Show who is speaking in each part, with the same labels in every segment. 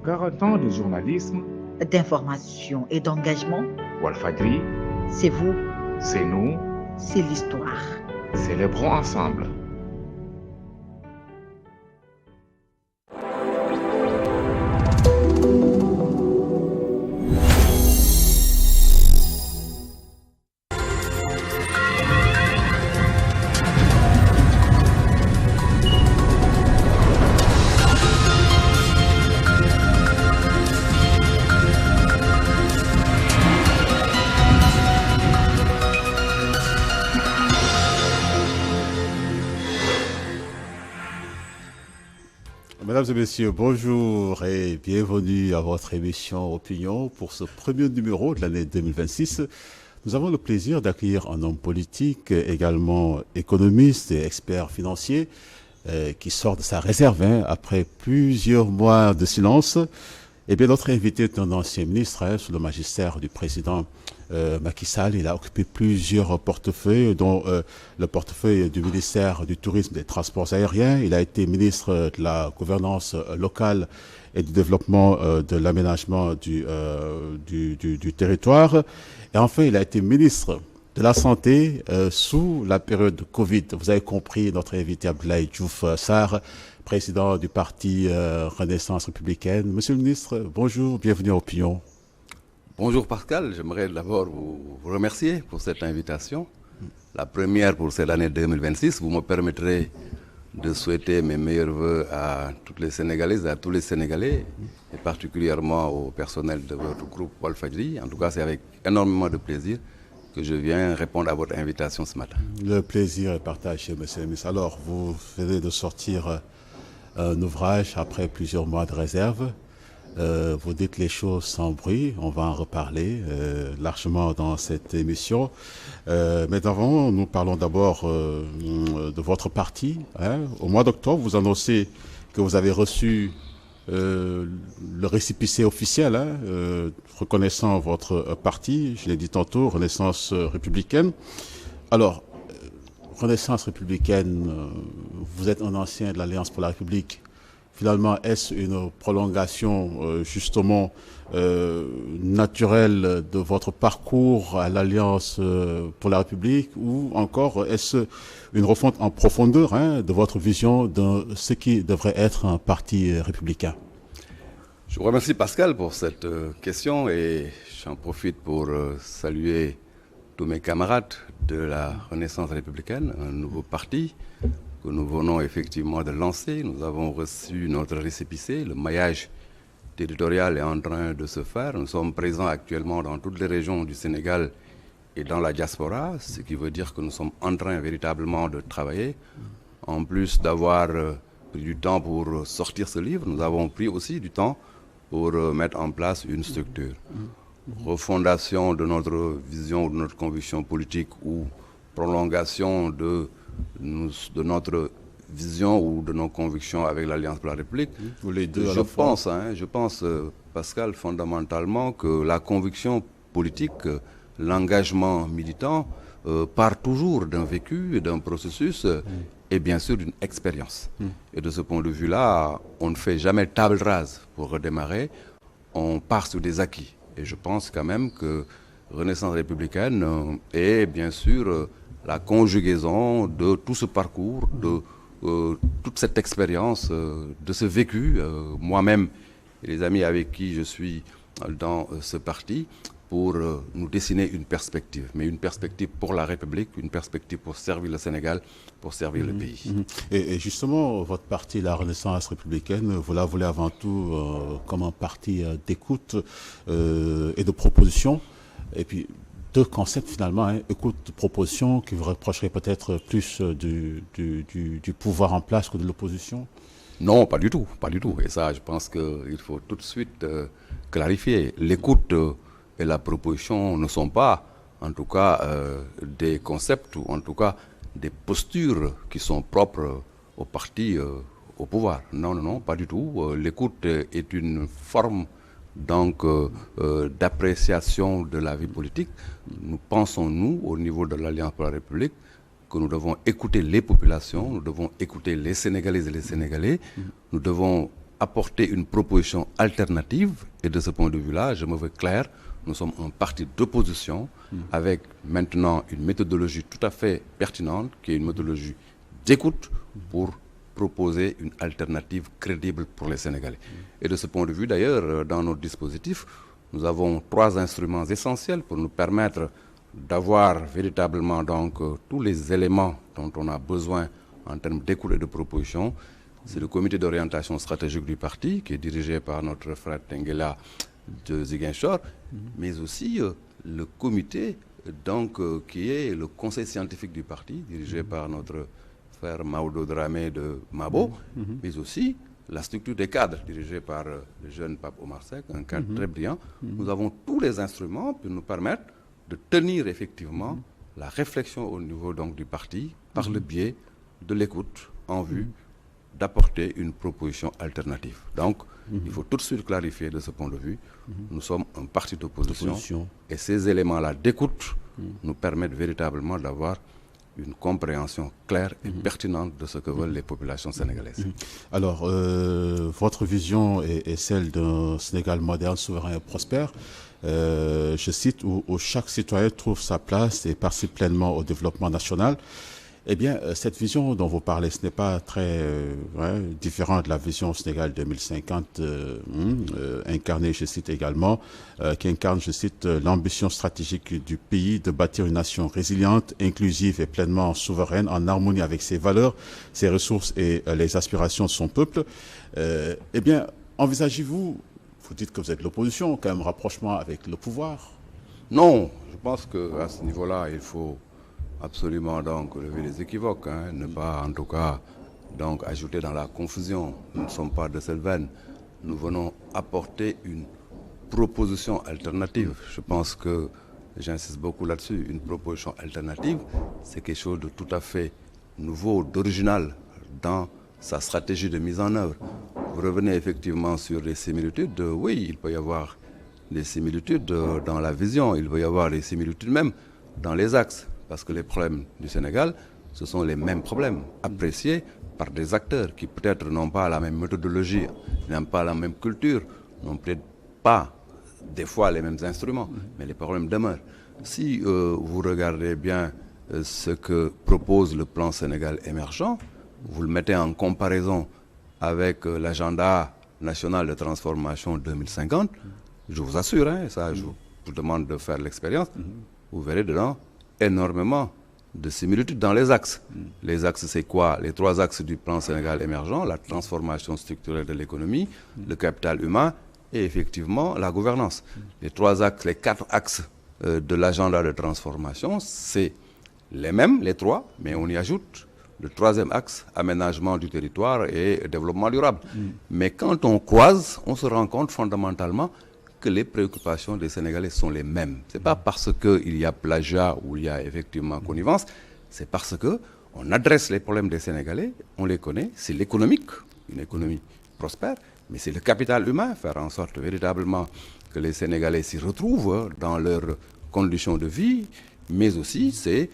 Speaker 1: Quarante ans de journalisme,
Speaker 2: d'information et d'engagement,
Speaker 1: Walfadjri,
Speaker 2: c'est vous,
Speaker 1: c'est nous,
Speaker 2: c'est l'histoire.
Speaker 1: célébrons ensemble.
Speaker 3: Mesdames et messieurs, bonjour et bienvenue à votre émission Opinion pour ce premier numéro de l'année 2026. Nous avons le plaisir d'accueillir un homme politique, également économiste et expert financier, qui sort de sa réserve après plusieurs mois de silence. Eh bien, notre invité est un ancien ministre sous le magistère du président Macky Sall. Il a occupé plusieurs portefeuilles, dont le portefeuille du ministère du Tourisme et des Transports aériens. Il a été ministre de la gouvernance locale et du développement de l'aménagement du territoire. Et enfin, il a été ministre de la Santé sous la période de Covid. Vous avez compris, notre invité Abdoulaye Diouf Sarr, président du parti Renaissance républicaine. Monsieur le ministre, bonjour, bienvenue à Opinion.
Speaker 4: Bonjour Pascal, j'aimerais d'abord vous remercier pour cette invitation. La première pour cette année 2026. Vous me permettrez de souhaiter mes meilleurs voeux à toutes les Sénégalaises et à tous les Sénégalais, et particulièrement au personnel de votre groupe Walfadjri. En tout cas, c'est avec énormément de plaisir que je viens répondre à votre invitation ce matin.
Speaker 3: Le plaisir est partagé, monsieur le ministre. Alors, vous venez de sortir un ouvrage après plusieurs mois de réserve. Vous dites les choses sans bruit, on va en reparler largement dans cette émission. Mais avant, nous parlons d'abord de votre parti. Au mois d'octobre, vous annoncez que vous avez reçu le récépissé officiel reconnaissant votre parti, je l'ai dit tantôt, Renaissance républicaine. Alors, Renaissance républicaine, vous êtes un ancien de l'Alliance pour la République. Finalement, est-ce une prolongation justement naturelle de votre parcours à l'Alliance pour la République, ou encore est-ce une refonte en profondeur de votre vision de ce qui devrait être un parti républicain?
Speaker 4: Je vous remercie Pascal pour cette question et j'en profite pour saluer tous mes camarades de la Renaissance républicaine, un nouveau parti que nous venons effectivement de lancer. Nous avons reçu notre récépissé, le maillage territorial est en train de se faire. Nous sommes présents actuellement dans toutes les régions du Sénégal et dans la diaspora, ce qui veut dire que nous sommes en train véritablement de travailler. En plus d'avoir pris du temps pour sortir ce livre, nous avons pris aussi du temps pour mettre en place une structure. Refondation de notre vision, de notre conviction politique ou prolongation de notre vision ou de nos convictions avec l'Alliance pour la République.
Speaker 3: Les deux à la fois.
Speaker 4: Je pense, Pascal, fondamentalement que la conviction politique, l'engagement militant part toujours d'un vécu et d'un processus et bien sûr d'une expérience. Et de ce point de vue-là, on ne fait jamais table rase pour redémarrer, on part sur des acquis. Et je pense quand même que Renaissance républicaine est bien sûr la conjugaison de tout ce parcours, de toute cette expérience, de ce vécu, moi-même et les amis avec qui je suis dans ce parti, pour nous dessiner une perspective, mais une perspective pour la République, une perspective pour servir le Sénégal, pour servir le pays.
Speaker 3: Et justement, votre parti, la Renaissance républicaine, vous la voulez avant tout comme un parti d'écoute et de proposition. Et puis, deux concepts finalement, écoute, proposition, qui vous reprocherait peut-être plus du pouvoir en place que de l'opposition?
Speaker 4: Non, pas du tout, pas du tout. Et ça, je pense qu'il faut tout de suite clarifier. L'écoute et la proposition ne sont pas, en tout cas, des concepts ou en tout cas des postures qui sont propres au parti au pouvoir. Non, non, non, pas du tout. L'écoute est une forme donc d'appréciation de la vie politique. Nous pensons, nous, au niveau de l'Alliance pour la République, que nous devons écouter les populations, nous devons écouter les Sénégalaises et les Sénégalais, nous devons apporter une proposition alternative. Et de ce point de vue-là, je me veux clair, nous sommes un parti d'opposition avec maintenant une méthodologie tout à fait pertinente, qui est une méthodologie d'écoute pour proposer une alternative crédible pour les Sénégalais. Et de ce point de vue, d'ailleurs, dans notre dispositif, nous avons 3 instruments essentiels pour nous permettre d'avoir véritablement donc tous les éléments dont on a besoin en termes d'écoute et de proposition. C'est le comité d'orientation stratégique du parti, qui est dirigé par notre frère Tenguela de Ziguinchor, mais aussi le comité donc, qui est le conseil scientifique du parti, dirigé par notre frère Maodo Dramé de Mabo, mais aussi la structure des cadres, dirigée par le jeune Pape Omar Seck, un cadre très brillant. Nous avons tous les instruments pour nous permettre de tenir effectivement la réflexion au niveau donc, du parti par le biais de l'écoute en vue d'apporter une proposition alternative. Donc, il faut tout de suite clarifier de ce point de vue, nous sommes un parti d'opposition et ces éléments-là d'écoute nous permettent véritablement d'avoir une compréhension claire et pertinente de ce que veulent les populations sénégalaises.
Speaker 3: Alors, votre vision est celle d'un Sénégal moderne, souverain et prospère. Je cite, où chaque citoyen trouve sa place et participe pleinement au développement national. Eh bien, cette vision dont vous parlez, ce n'est pas très différent de la vision Sénégal 2050, incarnée, je cite également, qui incarne, je cite, l'ambition stratégique du pays de bâtir une nation résiliente, inclusive et pleinement souveraine, en harmonie avec ses valeurs, ses ressources et les aspirations de son peuple. Eh bien, envisagez-vous, vous dites que vous êtes l'opposition, quand même rapprochement avec le pouvoir?
Speaker 4: Non, je pense qu'à ce niveau-là, il faut absolument donc lever les équivoques, ne pas en tout cas donc ajouter dans la confusion. Nous ne sommes pas de cette veine. Nous venons apporter une proposition alternative. Je pense que j'insiste beaucoup là-dessus. Une proposition alternative, c'est quelque chose de tout à fait nouveau, d'original dans sa stratégie de mise en œuvre. Vous revenez effectivement sur les similitudes. Oui, il peut y avoir des similitudes dans la vision. Il peut y avoir des similitudes même dans les axes. Parce que les problèmes du Sénégal, ce sont les mêmes problèmes, appréciés par des acteurs qui peut-être n'ont pas la même méthodologie, n'ont pas la même culture, n'ont peut-être pas des fois les mêmes instruments, mais les problèmes demeurent. Si vous regardez bien ce que propose le plan Sénégal émergent, vous le mettez en comparaison avec l'agenda national de transformation 2050, je vous assure, ça je vous demande de faire l'expérience, vous verrez dedans énormément de similitudes dans les axes. Les axes, c'est quoi? Les 3 axes du plan Sénégal émergent, la transformation structurelle de l'économie, le capital humain et effectivement la gouvernance. Les 3 axes, les 4 axes de l'agenda de transformation, c'est les mêmes, les 3, mais on y ajoute le 3e axe, aménagement du territoire et développement durable. Mais quand on croise, on se rend compte fondamentalement que les préoccupations des Sénégalais sont les mêmes. Ce n'est pas parce qu'il y a plagiat ou il y a effectivement connivence, c'est parce qu'on adresse les problèmes des Sénégalais, on les connaît, c'est l'économique, une économie prospère, mais c'est le capital humain, faire en sorte véritablement que les Sénégalais s'y retrouvent dans leurs conditions de vie, mais aussi c'est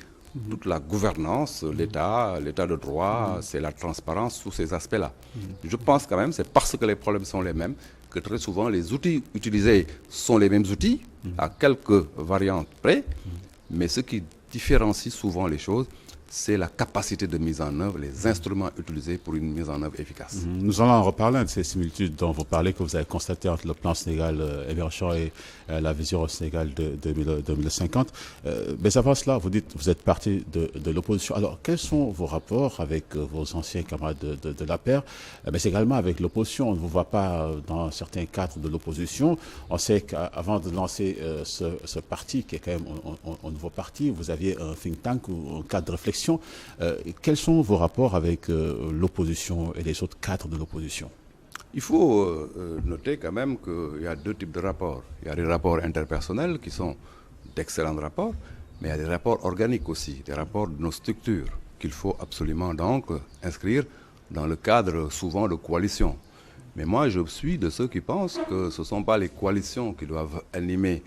Speaker 4: toute la gouvernance, l'État de droit, c'est la transparence sous ces aspects-là. Je pense quand même, c'est parce que les problèmes sont les mêmes, que très souvent les outils utilisés sont les mêmes outils, à quelques variantes près, mais ce qui différencie souvent les choses, c'est la capacité de mise en œuvre, les instruments utilisés pour une mise en œuvre efficace.
Speaker 3: Nous allons en reparler de ces similitudes dont vous parlez, que vous avez constatées entre le plan Sénégal émergent et la vision Sénégal de 2050. Mais avant cela, vous dites que vous êtes parti de l'opposition. Alors, quels sont vos rapports avec vos anciens camarades de l'APR, mais également avec l'opposition? On ne vous voit pas dans certains cadres de l'opposition. On sait qu'avant de lancer ce parti, qui est quand même un nouveau parti, vous aviez un think tank ou un cadre de réflexion. Quels sont vos rapports avec l'opposition et les autres cadres de l'opposition?
Speaker 4: Il faut noter quand même qu'il y a 2 types de rapports. Il y a des rapports interpersonnels qui sont d'excellents rapports, mais il y a des rapports organiques aussi, des rapports de nos structures qu'il faut absolument donc inscrire dans le cadre souvent de coalitions. Mais moi, je suis de ceux qui pensent que ce ne sont pas les coalitions qui doivent animer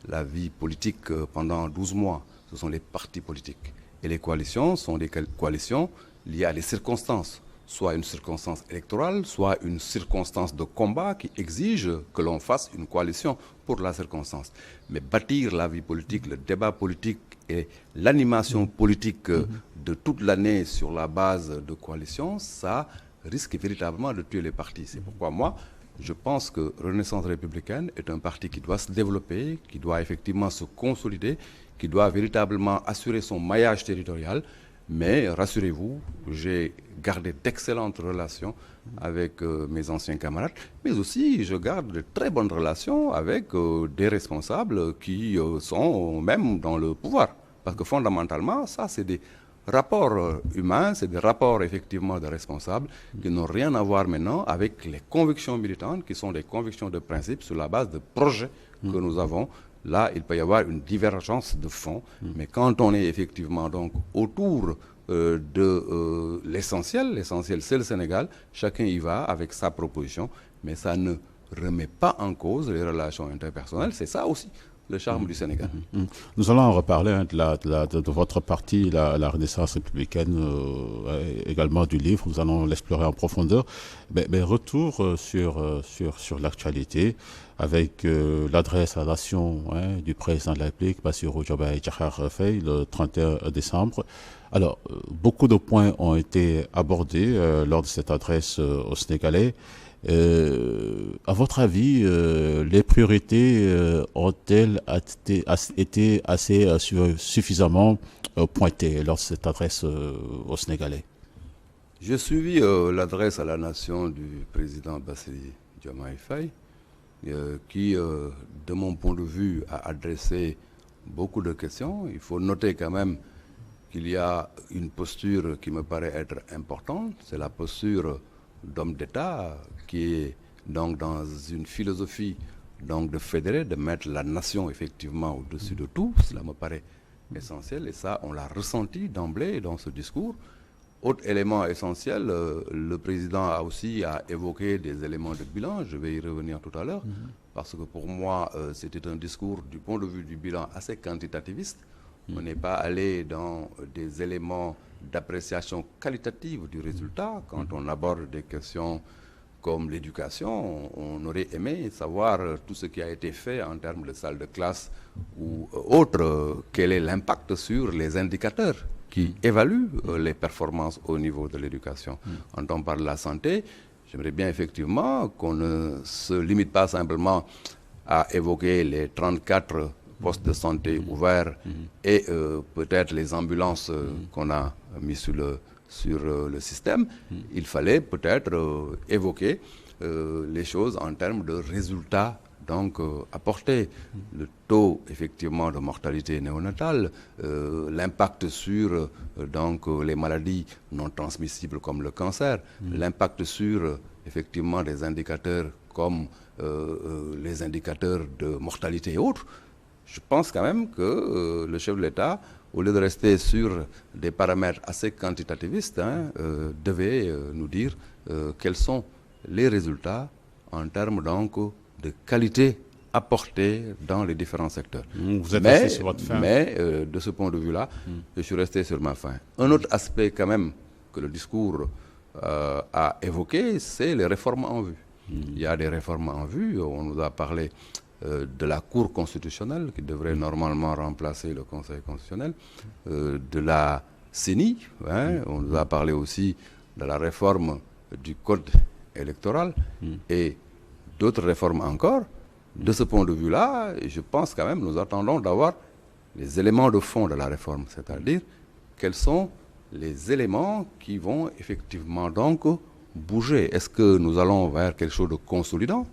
Speaker 4: la vie politique pendant 12 mois. Ce sont les partis politiques. Et les coalitions sont des coalitions liées à des circonstances, soit une circonstance électorale, soit une circonstance de combat qui exige que l'on fasse une coalition pour la circonstance. Mais bâtir la vie politique, le débat politique et l'animation politique de toute l'année sur la base de coalitions, ça risque véritablement de tuer les partis. C'est pourquoi moi, je pense que Renaissance républicaine est un parti qui doit se développer, qui doit effectivement se consolider, qui doit véritablement assurer son maillage territorial. Mais rassurez-vous, j'ai gardé d'excellentes relations avec mes anciens camarades, mais aussi je garde de très bonnes relations avec des responsables qui sont même dans le pouvoir. Parce que fondamentalement, ça c'est des rapports humains, c'est des rapports effectivement de responsables qui n'ont rien à voir maintenant avec les convictions militantes qui sont des convictions de principe sur la base de projets que nous avons. Là, il peut y avoir une divergence de fond, mais quand on est effectivement donc autour de l'essentiel c'est le Sénégal, chacun y va avec sa proposition, mais ça ne remet pas en cause les relations interpersonnelles, c'est ça aussi le charme du Sénégal.
Speaker 3: Nous allons en reparler de votre parti, la Renaissance républicaine, également du livre. Nous allons l'explorer en profondeur. Mais retour sur l'actualité avec l'adresse à la nation du président de la République, Bassirou Diomaye Diakhar Faye, le 31 décembre. Alors, beaucoup de points ont été abordés lors de cette adresse aux Sénégalais. À votre avis, les priorités ont-elles été assez suffisamment pointées lors de cette adresse aux Sénégalais?
Speaker 4: J'ai suivi l'adresse à la nation du président Bassirou Diomaye Faye, qui, de mon point de vue, a adressé beaucoup de questions. Il faut noter quand même qu'il y a une posture qui me paraît être importante, c'est la posture d'homme d'État qui est donc dans une philosophie donc de fédérer, de mettre la nation effectivement au-dessus de tout. Cela me paraît essentiel et ça, on l'a ressenti d'emblée dans ce discours. Autre élément essentiel, le président a aussi évoqué des éléments de bilan, je vais y revenir tout à l'heure, parce que pour moi, c'était un discours du point de vue du bilan assez quantitativiste. On n'est pas allé dans des éléments d'appréciation qualitative du résultat. Quand on aborde des questions comme l'éducation, on aurait aimé savoir tout ce qui a été fait en termes de salles de classe ou autres, quel est l'impact sur les indicateurs qui évaluent les performances au niveau de l'éducation. Quand on parle de la santé, j'aimerais bien effectivement qu'on ne se limite pas simplement à évoquer les 34 postes de santé ouverts et peut-être les ambulances qu'on a mis sur le système. Il fallait peut-être évoquer les choses en termes de résultats donc apportés. Le taux effectivement de mortalité néonatale, l'impact sur donc les maladies non transmissibles comme le cancer, l'impact sur effectivement des indicateurs comme les indicateurs de mortalité et autres. Je pense quand même que le chef de l'État, au lieu de rester sur des paramètres assez quantitativistes, devait nous dire quels sont les résultats en termes donc de qualité apportée dans les différents secteurs.
Speaker 3: Vous êtes resté sur votre fin.
Speaker 4: Mais de ce point de vue-là, je suis resté sur ma fin. Un autre aspect quand même que le discours a évoqué, c'est les réformes en vue. Il y a des réformes en vue, on nous a parlé de la Cour constitutionnelle qui devrait normalement remplacer le Conseil constitutionnel, de la CENI, on nous a parlé aussi de la réforme du Code électoral et d'autres réformes encore. De ce point de vue-là, je pense quand même, nous attendons d'avoir les éléments de fond de la réforme, c'est-à-dire quels sont les éléments qui vont effectivement donc bouger. Est-ce que nous allons vers quelque chose de consolidant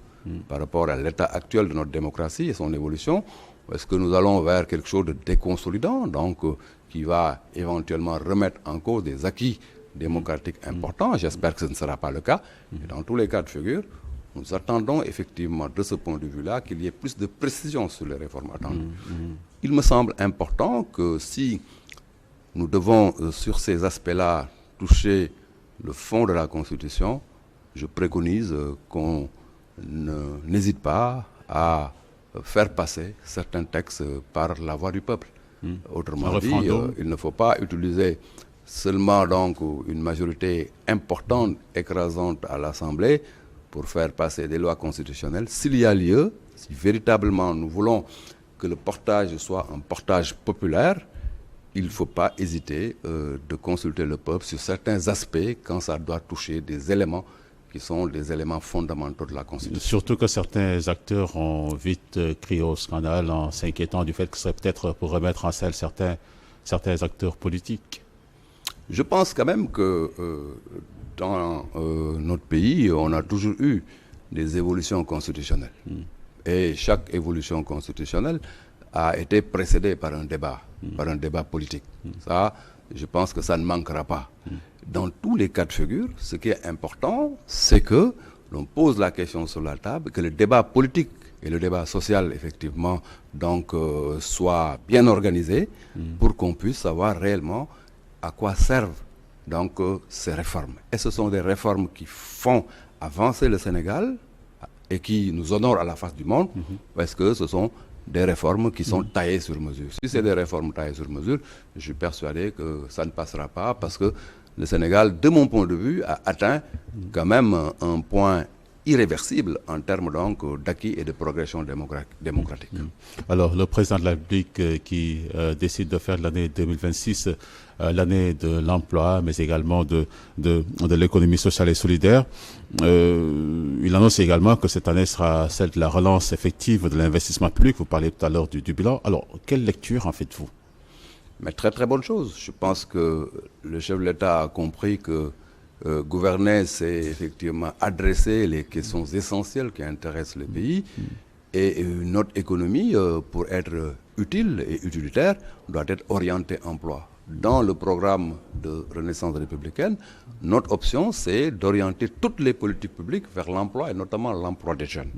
Speaker 4: par rapport à l'état actuel de notre démocratie et son évolution, ou est-ce que nous allons vers quelque chose de déconsolidant, donc qui va éventuellement remettre en cause des acquis démocratiques importants? J'espère que ce ne sera pas le cas. Et dans tous les cas de figure, nous attendons effectivement de ce point de vue-là qu'il y ait plus de précision sur les réformes attendues. Il me semble important que si nous devons sur ces aspects-là toucher le fond de la Constitution, je préconise qu'on n'hésite pas à faire passer certains textes par la voix du peuple. Autrement dit, il ne faut pas utiliser seulement donc une majorité importante, écrasante à l'Assemblée pour faire passer des lois constitutionnelles. S'il y a lieu, si véritablement nous voulons que le portage soit un portage populaire, il ne faut pas hésiter de consulter le peuple sur certains aspects quand ça doit toucher des éléments qui sont des éléments fondamentaux de la Constitution.
Speaker 3: Surtout que certains acteurs ont vite crié au scandale en s'inquiétant du fait que ce serait peut-être pour remettre en selle certains acteurs politiques.
Speaker 4: Je pense quand même que dans notre pays, on a toujours eu des évolutions constitutionnelles. Et chaque évolution constitutionnelle a été précédée par un débat politique. Ça, je pense que ça ne manquera pas. Dans tous les cas de figure, ce qui est important, c'est que l'on pose la question sur la table, que le débat politique et le débat social, effectivement, donc, soient bien organisés pour qu'on puisse savoir réellement à quoi servent donc, ces réformes. Et ce sont des réformes qui font avancer le Sénégal et qui nous honorent à la face du monde, parce que ce sont des réformes qui sont taillées sur mesure. Si c'est des réformes taillées sur mesure, je suis persuadé que ça ne passera pas, parce que le Sénégal, de mon point de vue, a atteint quand même un point irréversible en termes donc d'acquis et de progression démocratique.
Speaker 3: Alors, le président de la République qui décide de faire l'année 2026 l'année de l'emploi, mais également de l'économie sociale et solidaire, il annonce également que cette année sera celle de la relance effective de l'investissement public. Vous parlez tout à l'heure du bilan. Alors, quelle lecture en faites-vous?
Speaker 4: Mais très très bonne chose. Je pense que le chef de l'État a compris que gouverner, c'est effectivement adresser les questions essentielles qui intéressent le pays. Et notre économie, pour être utile et utilitaire, doit être orientée emploi. Dans le programme de Renaissance républicaine, notre option, c'est d'orienter toutes les politiques publiques vers l'emploi, et notamment l'emploi des jeunes.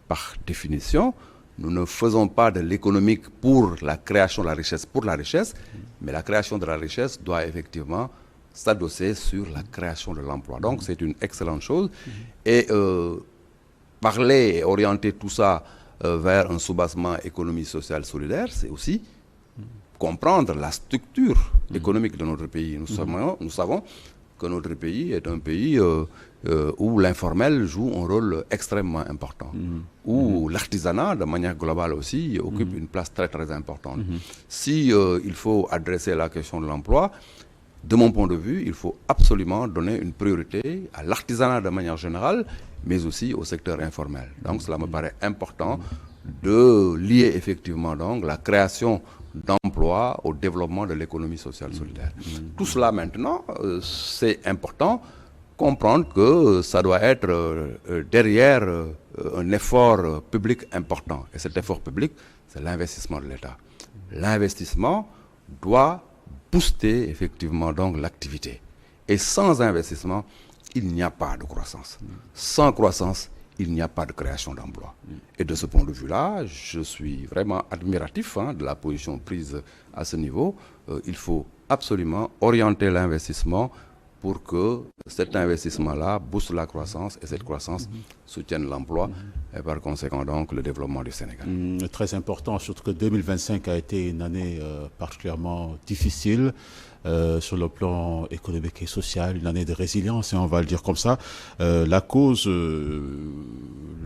Speaker 4: Par définition, nous ne faisons pas de l'économique pour la création de la richesse pour la richesse, mais la création de la richesse doit effectivement s'adosser sur la création de l'emploi. Donc c'est une excellente chose. Et parler et orienter tout ça vers un soubassement économie sociale solidaire, c'est aussi comprendre la structure économique de notre pays. Nous savons que notre pays est un pays où l'informel joue un rôle extrêmement important, où l'artisanat, de manière globale aussi, occupe une place très très importante. Si il faut adresser la question de l'emploi, de mon point de vue, il faut absolument donner une priorité à l'artisanat de manière générale, mais aussi au secteur informel. Donc cela me paraît important de lier effectivement donc la création d'emplois au développement de l'économie sociale solidaire. Tout cela maintenant, c'est important, comprendre que ça doit être derrière un effort public important. Et cet effort public, c'est l'investissement de l'État. L'investissement doit booster effectivement donc l'activité. Et sans investissement, il n'y a pas de croissance. Sans croissance, il n'y a pas de création d'emplois. Et de ce point de vue-là, je suis vraiment admiratif de la position prise à ce niveau. Il faut absolument orienter l'investissement pour que cet investissement-là booste la croissance et cette croissance soutienne l'emploi et par conséquent donc le développement du Sénégal.
Speaker 3: Très important, surtout que 2025 a été une année particulièrement difficile sur le plan économique et social, une année de résilience, et on va le dire comme ça. La cause,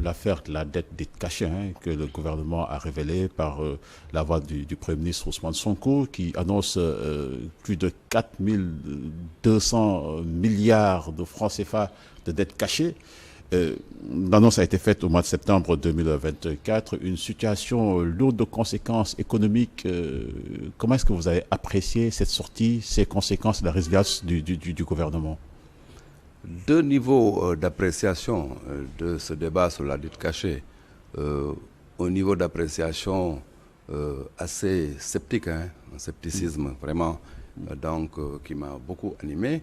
Speaker 3: l'affaire de la dette dite cachée que le gouvernement a révélée par la voix du Premier ministre Ousmane Sonko, qui annonce plus de 4200 milliards de francs CFA de dettes cachées. L'annonce a été faite au mois de septembre 2024, une situation lourde de conséquences économiques. Comment est-ce que vous avez apprécié cette sortie, ces conséquences de la résilience du gouvernement?
Speaker 4: Deux niveaux d'appréciation de ce débat sur la dette cachée. Au niveau d'appréciation assez sceptique, un scepticisme vraiment donc, qui m'a beaucoup animé.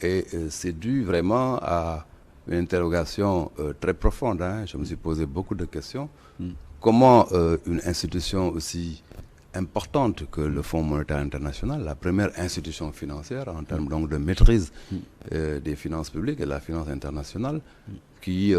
Speaker 4: Et c'est dû vraiment à une interrogation très profonde. Je me suis posé beaucoup de questions. Comment une institution aussi importante que le Fonds monétaire international, la première institution financière en termes donc de maîtrise des finances publiques et de la finance internationale, qui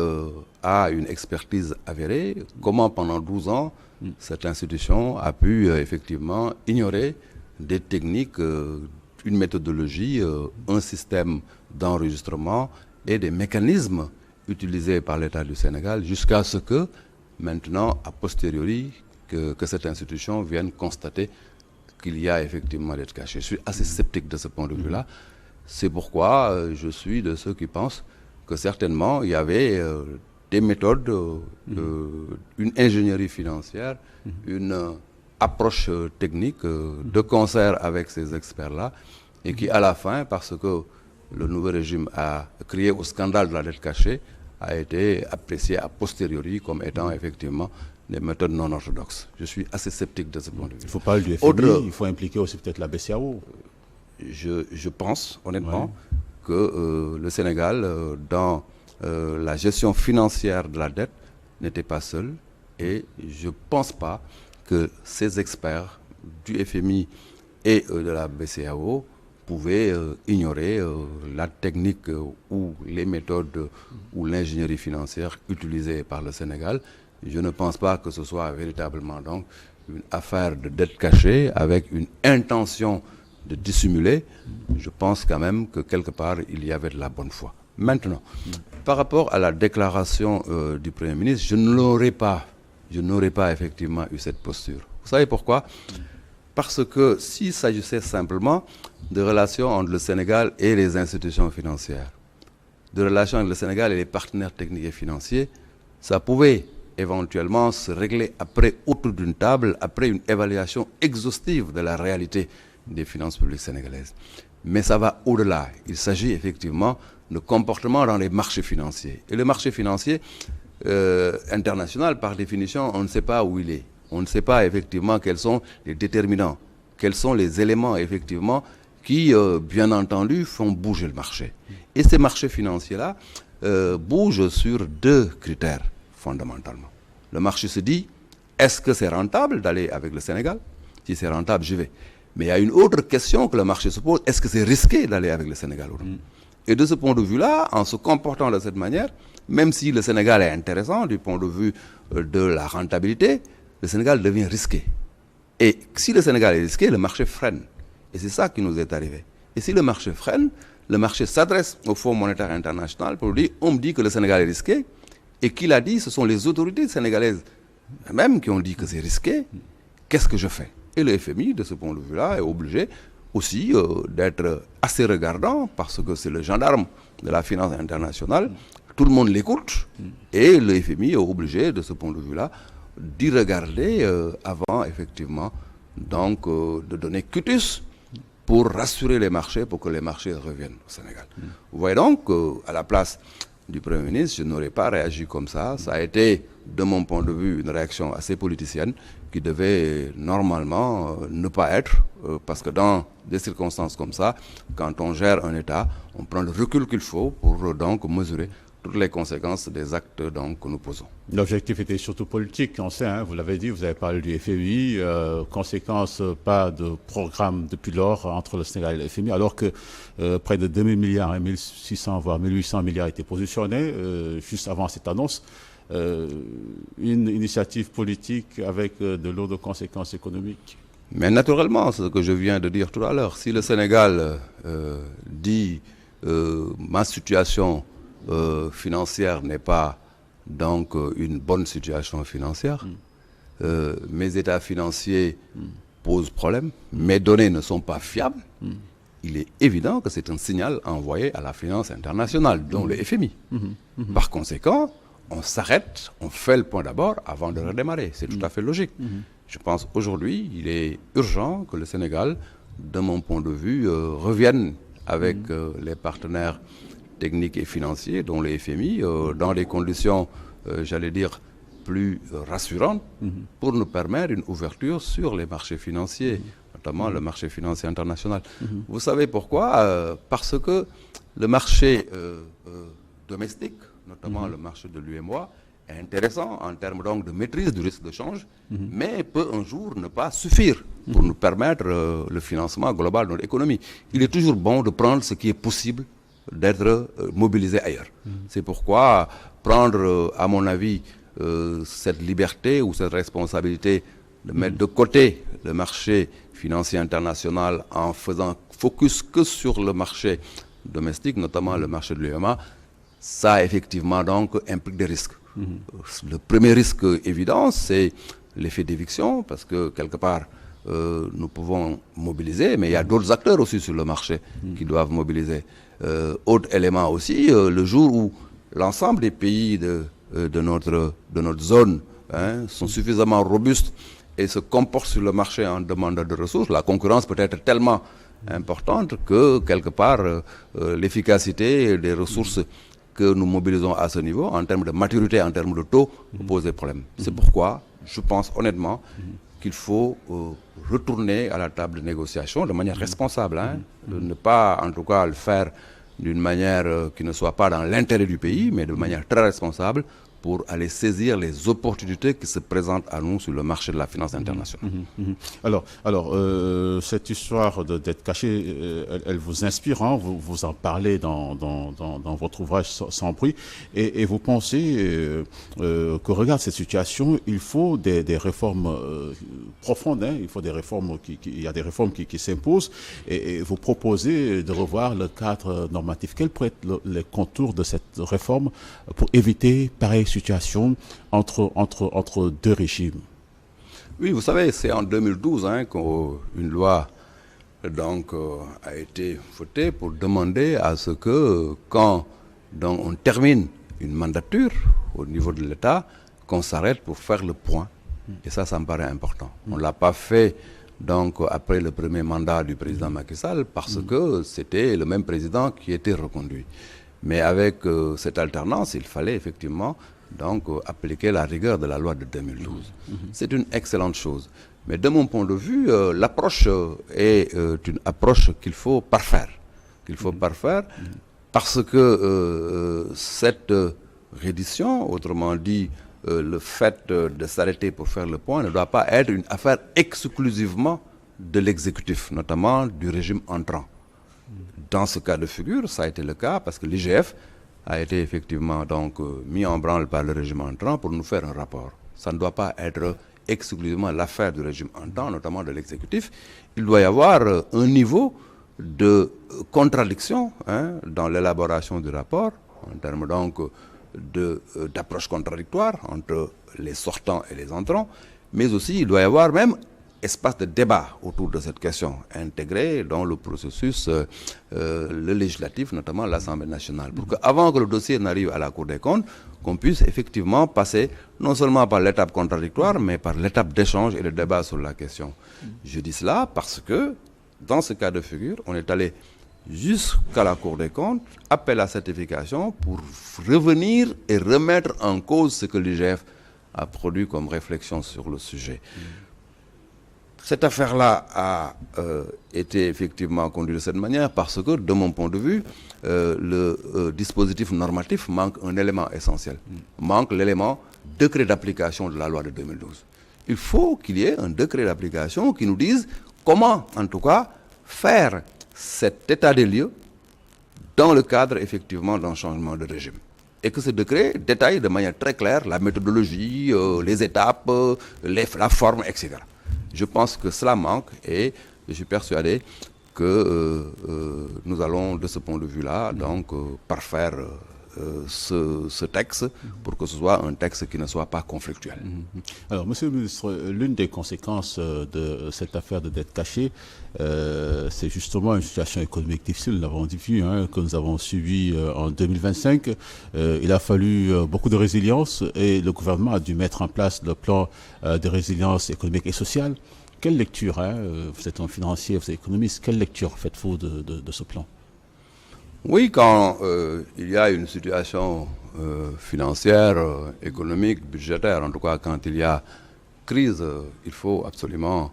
Speaker 4: a une expertise avérée. Comment pendant 12 ans, cette institution a pu effectivement ignorer des techniques, une méthodologie, un système d'enregistrement et des mécanismes utilisés par l'État du Sénégal jusqu'à ce que, maintenant, a posteriori, que cette institution vienne constater qu'il y a effectivement des cachés. Je suis assez sceptique de ce point de vue-là. C'est pourquoi je suis de ceux qui pensent que certainement il y avait des méthodes, une ingénierie financière, une approche technique de concert avec ces experts-là, et qui à la fin, parce que le nouveau régime a crié au scandale de la dette cachée, a été apprécié a posteriori comme étant effectivement des méthodes non orthodoxes. Je suis assez sceptique de ce point de vue.
Speaker 3: Il faut parler du FMI, il faut impliquer aussi peut-être la BCEAO.
Speaker 4: Je pense honnêtement que le Sénégal, dans la gestion financière de la dette, n'était pas seul, et je ne pense pas que ces experts du FMI et de la BCEAO pouvaient ignorer la technique ou les méthodes ou l'ingénierie financière utilisées par le Sénégal. Je ne pense pas que ce soit véritablement donc une affaire de dette cachée avec une intention de dissimuler. Je pense quand même que quelque part il y avait de la bonne foi. Maintenant, par rapport à la déclaration du Premier ministre, je n'aurais pas effectivement eu cette posture. Vous savez pourquoi? Parce que s'il s'agissait simplement de relations entre le Sénégal et les institutions financières, de relations entre le Sénégal et les partenaires techniques et financiers, ça pouvait éventuellement se régler autour d'une table, après une évaluation exhaustive de la réalité des finances publiques sénégalaises. Mais ça va au-delà. Il s'agit effectivement de comportement dans les marchés financiers. Et le marché financier international, par définition, on ne sait pas où il est. On ne sait pas effectivement quels sont les déterminants, quels sont les éléments effectivement qui, bien entendu, font bouger le marché. Et ces marchés financiers-là bougent sur deux critères fondamentalement. Le marché se dit, est-ce que c'est rentable d'aller avec le Sénégal? Si c'est rentable, j'y vais. Mais il y a une autre question que le marché se pose, est-ce que c'est risqué d'aller avec le Sénégal? Et de ce point de vue-là, en se comportant de cette manière, même si le Sénégal est intéressant du point de vue de la rentabilité, le Sénégal devient risqué. Et si le Sénégal est risqué, le marché freine. Et c'est ça qui nous est arrivé. Et si le marché freine, le marché s'adresse au Fonds monétaire international pour dire, on me dit que le Sénégal est risqué, et qui l'a dit, ce sont les autorités sénégalaises même qui ont dit que c'est risqué, qu'est-ce que je fais? Et le FMI, de ce point de vue-là, est obligé aussi d'être assez regardant, parce que c'est le gendarme de la finance internationale, tout le monde l'écoute, et le FMI est obligé, de ce point de vue-là, d'y regarder avant, effectivement, donc de donner cutus pour rassurer les marchés, pour que les marchés reviennent au Sénégal. Vous voyez donc, à la place du Premier ministre, je n'aurais pas réagi comme ça. Ça a été, de mon point de vue, une réaction assez politicienne qui devait normalement ne pas être, parce que dans des circonstances comme ça, quand on gère un État, on prend le recul qu'il faut pour donc mesurer toutes les conséquences des actes donc, que nous posons.
Speaker 3: L'objectif était surtout politique, on sait, hein, vous l'avez dit, vous avez parlé du FMI, conséquence, pas de programme depuis lors entre le Sénégal et le FMI, alors que près de 2000 milliards, 1600 voire 1800 milliards étaient positionnés juste avant cette annonce. Une initiative politique avec de lourdes conséquences économiques.
Speaker 4: Mais naturellement, c'est ce que je viens de dire tout à l'heure, si le Sénégal dit ma situation financière n'est pas donc une bonne situation financière, mes états financiers posent problème, mes données ne sont pas fiables, il est évident que c'est un signal envoyé à la finance internationale, dont le FMI. Par conséquent, on s'arrête, on fait le point d'abord avant de redémarrer. C'est tout à fait logique. Je pense aujourd'hui, il est urgent que le Sénégal, de mon point de vue, revienne avec les partenaires techniques et financiers, dont les FMI, dans des conditions, j'allais dire, plus rassurantes, pour nous permettre une ouverture sur les marchés financiers, notamment le marché financier international. Vous savez pourquoi? Parce que le marché domestique, notamment le marché de l'UEMOA, intéressant en termes donc de maîtrise du risque de change, mais peut un jour ne pas suffire pour nous permettre le financement global de notre économie. Il est toujours bon de prendre ce qui est possible d'être mobilisé ailleurs. C'est pourquoi prendre, à mon avis, cette liberté ou cette responsabilité de mettre de côté le marché financier international en faisant focus que sur le marché domestique, notamment le marché de l'UEMOA, ça effectivement donc implique des risques. Le premier risque évident, c'est l'effet d'éviction, parce que quelque part, nous pouvons mobiliser, mais il y a d'autres acteurs aussi sur le marché qui doivent mobiliser. Autre élément aussi, le jour où l'ensemble des pays de notre zone sont suffisamment robustes et se comportent sur le marché en demandeur de ressources, la concurrence peut être tellement importante que quelque part l'efficacité des ressources que nous mobilisons à ce niveau, en termes de maturité, en termes de taux, pose des problèmes. C'est pourquoi je pense honnêtement qu'il faut retourner à la table de négociation de manière responsable, de ne pas en tout cas le faire d'une manière qui ne soit pas dans l'intérêt du pays, mais de manière très responsable pour aller saisir les opportunités qui se présentent à nous sur le marché de la finance internationale.
Speaker 3: Alors, cette histoire de dette cachée, elle vous inspire, hein, vous en parlez dans votre ouvrage Sans bruit, et vous pensez que, regarde cette situation, il faut des réformes profondes, hein, il faut des réformes il y a des réformes qui s'imposent, et vous proposez de revoir le cadre normatif. Quels pourraient être les contours de cette réforme pour éviter pareille situation entre deux régimes?
Speaker 4: Oui, vous savez, c'est en 2012 qu'une loi donc, a été votée pour demander à ce que quand donc, on termine une mandature au niveau de l'État, qu'on s'arrête pour faire le point. Et ça me paraît important. On ne l'a pas fait donc, après le premier mandat du président Macky Sall parce que c'était le même président qui était reconduit. Mais avec cette alternance, il fallait effectivement donc appliquer la rigueur de la loi de 2012. C'est une excellente chose. Mais de mon point de vue, l'approche est une approche qu'il faut parfaire. Parce que cette reddition, autrement dit, le fait de s'arrêter pour faire le point, ne doit pas être une affaire exclusivement de l'exécutif, notamment du régime entrant. Dans ce cas de figure, ça a été le cas parce que l'IGF a été effectivement donc mis en branle par le régime entrant pour nous faire un rapport. Ça ne doit pas être exclusivement l'affaire du régime entrant, notamment de l'exécutif. Il doit y avoir un niveau de contradiction dans l'élaboration du rapport, en termes donc d'approche contradictoire entre les sortants et les entrants, mais aussi il doit y avoir même espace de débat autour de cette question, intégré dans le processus le législatif, notamment l'Assemblée nationale, pour qu'avant que le dossier n'arrive à la Cour des comptes, qu'on puisse effectivement passer non seulement par l'étape contradictoire, mais par l'étape d'échange et de débat sur la question. Je dis cela parce que, dans ce cas de figure, on est allé jusqu'à la Cour des comptes, appel à certification, pour revenir et remettre en cause ce que l'IGF a produit comme réflexion sur le sujet. Cette affaire-là a été effectivement conduite de cette manière parce que, de mon point de vue, le dispositif normatif manque un élément essentiel. Manque l'élément décret d'application de la loi de 2012. Il faut qu'il y ait un décret d'application qui nous dise comment, en tout cas, faire cet état des lieux dans le cadre, effectivement, d'un changement de régime. Et que ce décret détaille de manière très claire la méthodologie, les étapes, la forme, etc. Je pense que cela manque et je suis persuadé que nous allons, de ce point de vue-là, donc parfaire ce texte pour que ce soit un texte qui ne soit pas conflictuel.
Speaker 3: Alors, Monsieur le ministre, l'une des conséquences de cette affaire de dette cachée, c'est justement une situation économique difficile, nous l'avons vu, que nous avons subi en 2025. Il a fallu beaucoup de résilience et le gouvernement a dû mettre en place le plan de résilience économique et sociale. Quelle lecture, vous êtes un financier, vous êtes économiste, quelle lecture faites-vous de ce plan?
Speaker 4: Oui, quand il y a une situation financière, économique, budgétaire, en tout cas quand il y a crise, il faut absolument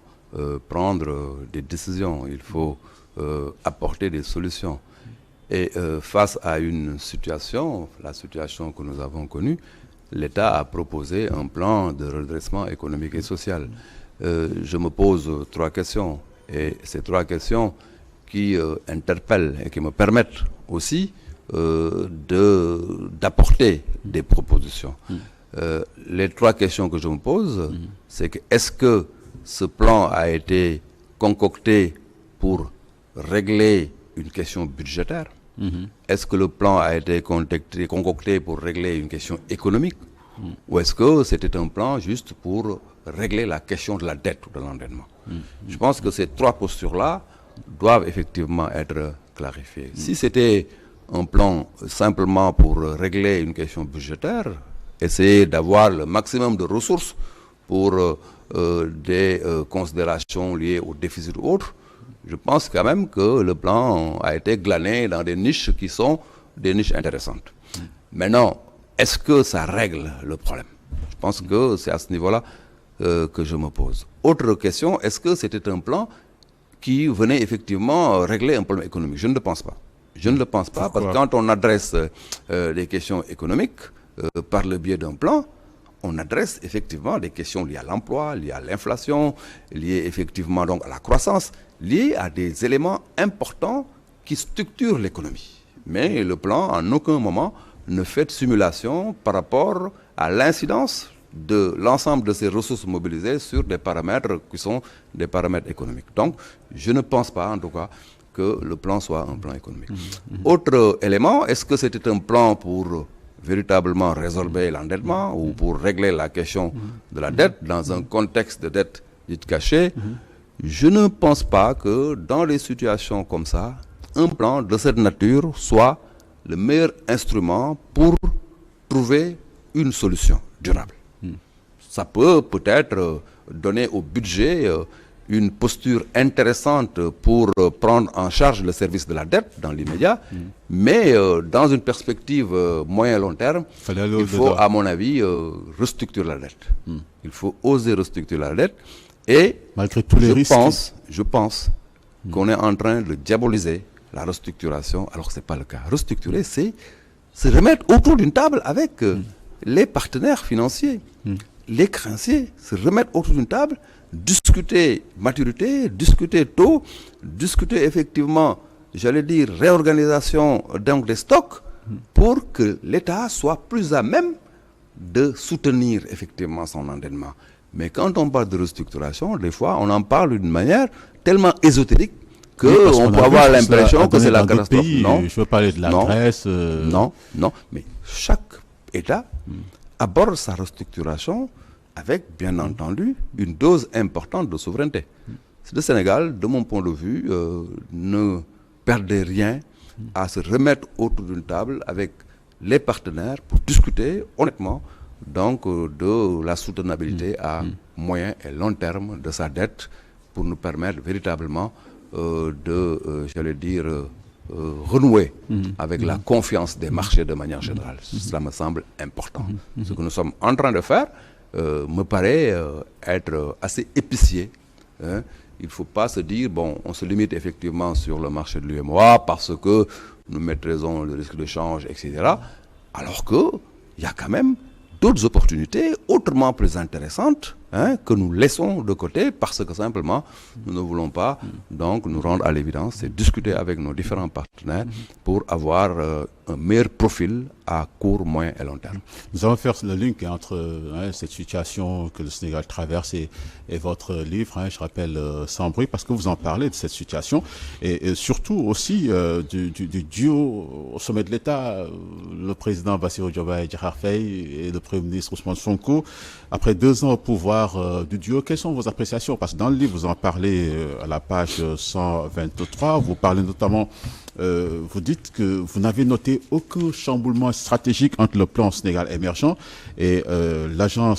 Speaker 4: prendre des décisions, il faut apporter des solutions. Et face à une situation, la situation que nous avons connue, l'État a proposé un plan de redressement économique et social. Je me pose 3 questions, et ces 3 questions qui interpellent et qui me permettent aussi d'apporter des propositions. Les 3 questions que je me pose, c'est que est-ce que ce plan a été concocté pour régler une question budgétaire? Est-ce que le plan a été concocté pour régler une question économique? Ou est-ce que c'était un plan juste pour régler la question de la dette ou de l'endettement? Je pense que ces 3 postures-là doivent effectivement être clarifiées. Si c'était un plan simplement pour régler une question budgétaire, essayer d'avoir le maximum de ressources pour des considérations liées au déficit ou autres, je pense quand même que le plan a été glané dans des niches qui sont des niches intéressantes. Maintenant, est-ce que ça règle le problème? Je pense que c'est à ce niveau-là que je me pose. Autre question, est-ce que c'était un plan qui venait effectivement régler un problème économique? Je ne le pense pas. Je ne le pense pas.
Speaker 3: Pourquoi?
Speaker 4: Parce que quand on adresse des questions économiques par le biais d'un plan, on adresse effectivement des questions liées à l'emploi, liées à l'inflation, liées effectivement donc à la croissance, liées à des éléments importants qui structurent l'économie. Mais le plan, en aucun moment, ne fait de simulation par rapport à l'incidence de l'ensemble de ces ressources mobilisées sur des paramètres qui sont des paramètres économiques. Donc, je ne pense pas, en tout cas, que le plan soit un plan économique. Autre élément, est-ce que c'était un plan pour véritablement résorber l'endettement ou pour régler la question de la dette dans un contexte de dette dite cachée? Je ne pense pas que dans des situations comme ça, un plan de cette nature soit le meilleur instrument pour trouver une solution durable. Ça peut peut-être donner au budget une posture intéressante pour prendre en charge le service de la dette dans l'immédiat, mais dans une perspective moyen-long terme, il faut, à mon avis, restructurer la dette. Il faut oser restructurer la dette. Et
Speaker 3: malgré tous les risques,
Speaker 4: je pense qu'on est en train de diaboliser la restructuration, alors que ce n'est pas le cas. Restructurer, c'est se remettre autour d'une table avec les partenaires financiers, les créanciers, se remettre autour d'une table, discuter maturité, discuter taux, discuter effectivement, j'allais dire, réorganisation donc des stocks pour que l'État soit plus à même de soutenir effectivement son endettement. Mais quand on parle de restructuration, des fois, on en parle d'une manière tellement ésotérique qu'on peut avoir l'impression que c'est la catastrophe. Non,
Speaker 3: je veux parler de la Grèce.
Speaker 4: Non, mais chaque État aborde sa restructuration avec, bien entendu, une dose importante de souveraineté. Le Sénégal, de mon point de vue, ne perdait rien à se remettre autour d'une table avec les partenaires pour discuter honnêtement donc de la soutenabilité à moyen et long terme de sa dette pour nous permettre véritablement j'allais dire, renouer avec la confiance des marchés de manière générale. Cela me semble important. Ce que nous sommes en train de faire me paraît être assez épicier. Il ne faut pas se dire, bon, on se limite effectivement sur le marché de l'UMOA parce que nous maîtrisons le risque de change, etc. Alors qu'il y a quand même d'autres opportunités autrement plus intéressantes que nous laissons de côté parce que simplement nous ne voulons pas donc nous rendre à l'évidence et discuter avec nos différents partenaires pour avoir un meilleur profil à court, moyen et long terme.
Speaker 3: Nous allons faire le link entre cette situation que le Sénégal traverse et votre livre, je rappelle Sans bruit, parce que vous en parlez de cette situation et surtout aussi du duo au sommet de l'État, le président Bassirou Diomaye Diakhar Faye et le Premier ministre Ousmane Sonko. Après 2 ans au pouvoir du duo, quelles sont vos appréciations? Parce que dans le livre, vous en parlez à la page 123, vous parlez notamment, vous dites que vous n'avez noté aucun chamboulement stratégique entre le plan Sénégal émergent et l'agenda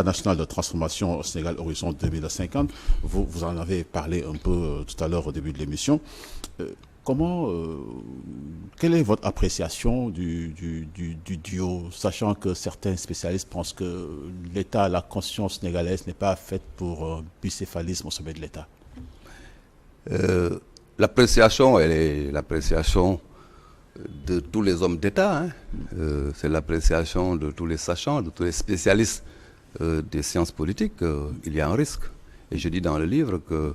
Speaker 3: national de transformation Sénégal Horizon 2050. Vous en avez parlé un peu tout à l'heure au début de l'émission. Quelle est votre appréciation du duo, sachant que certains spécialistes pensent que l'État, la constitution sénégalaise n'est pas faite pour un bicéphalisme au sommet de l'État?
Speaker 4: L'appréciation, elle est l'appréciation de tous les hommes d'État, hein. C'est l'appréciation de tous les sachants, de tous les spécialistes des sciences politiques. Il y a un risque. Et je dis dans le livre que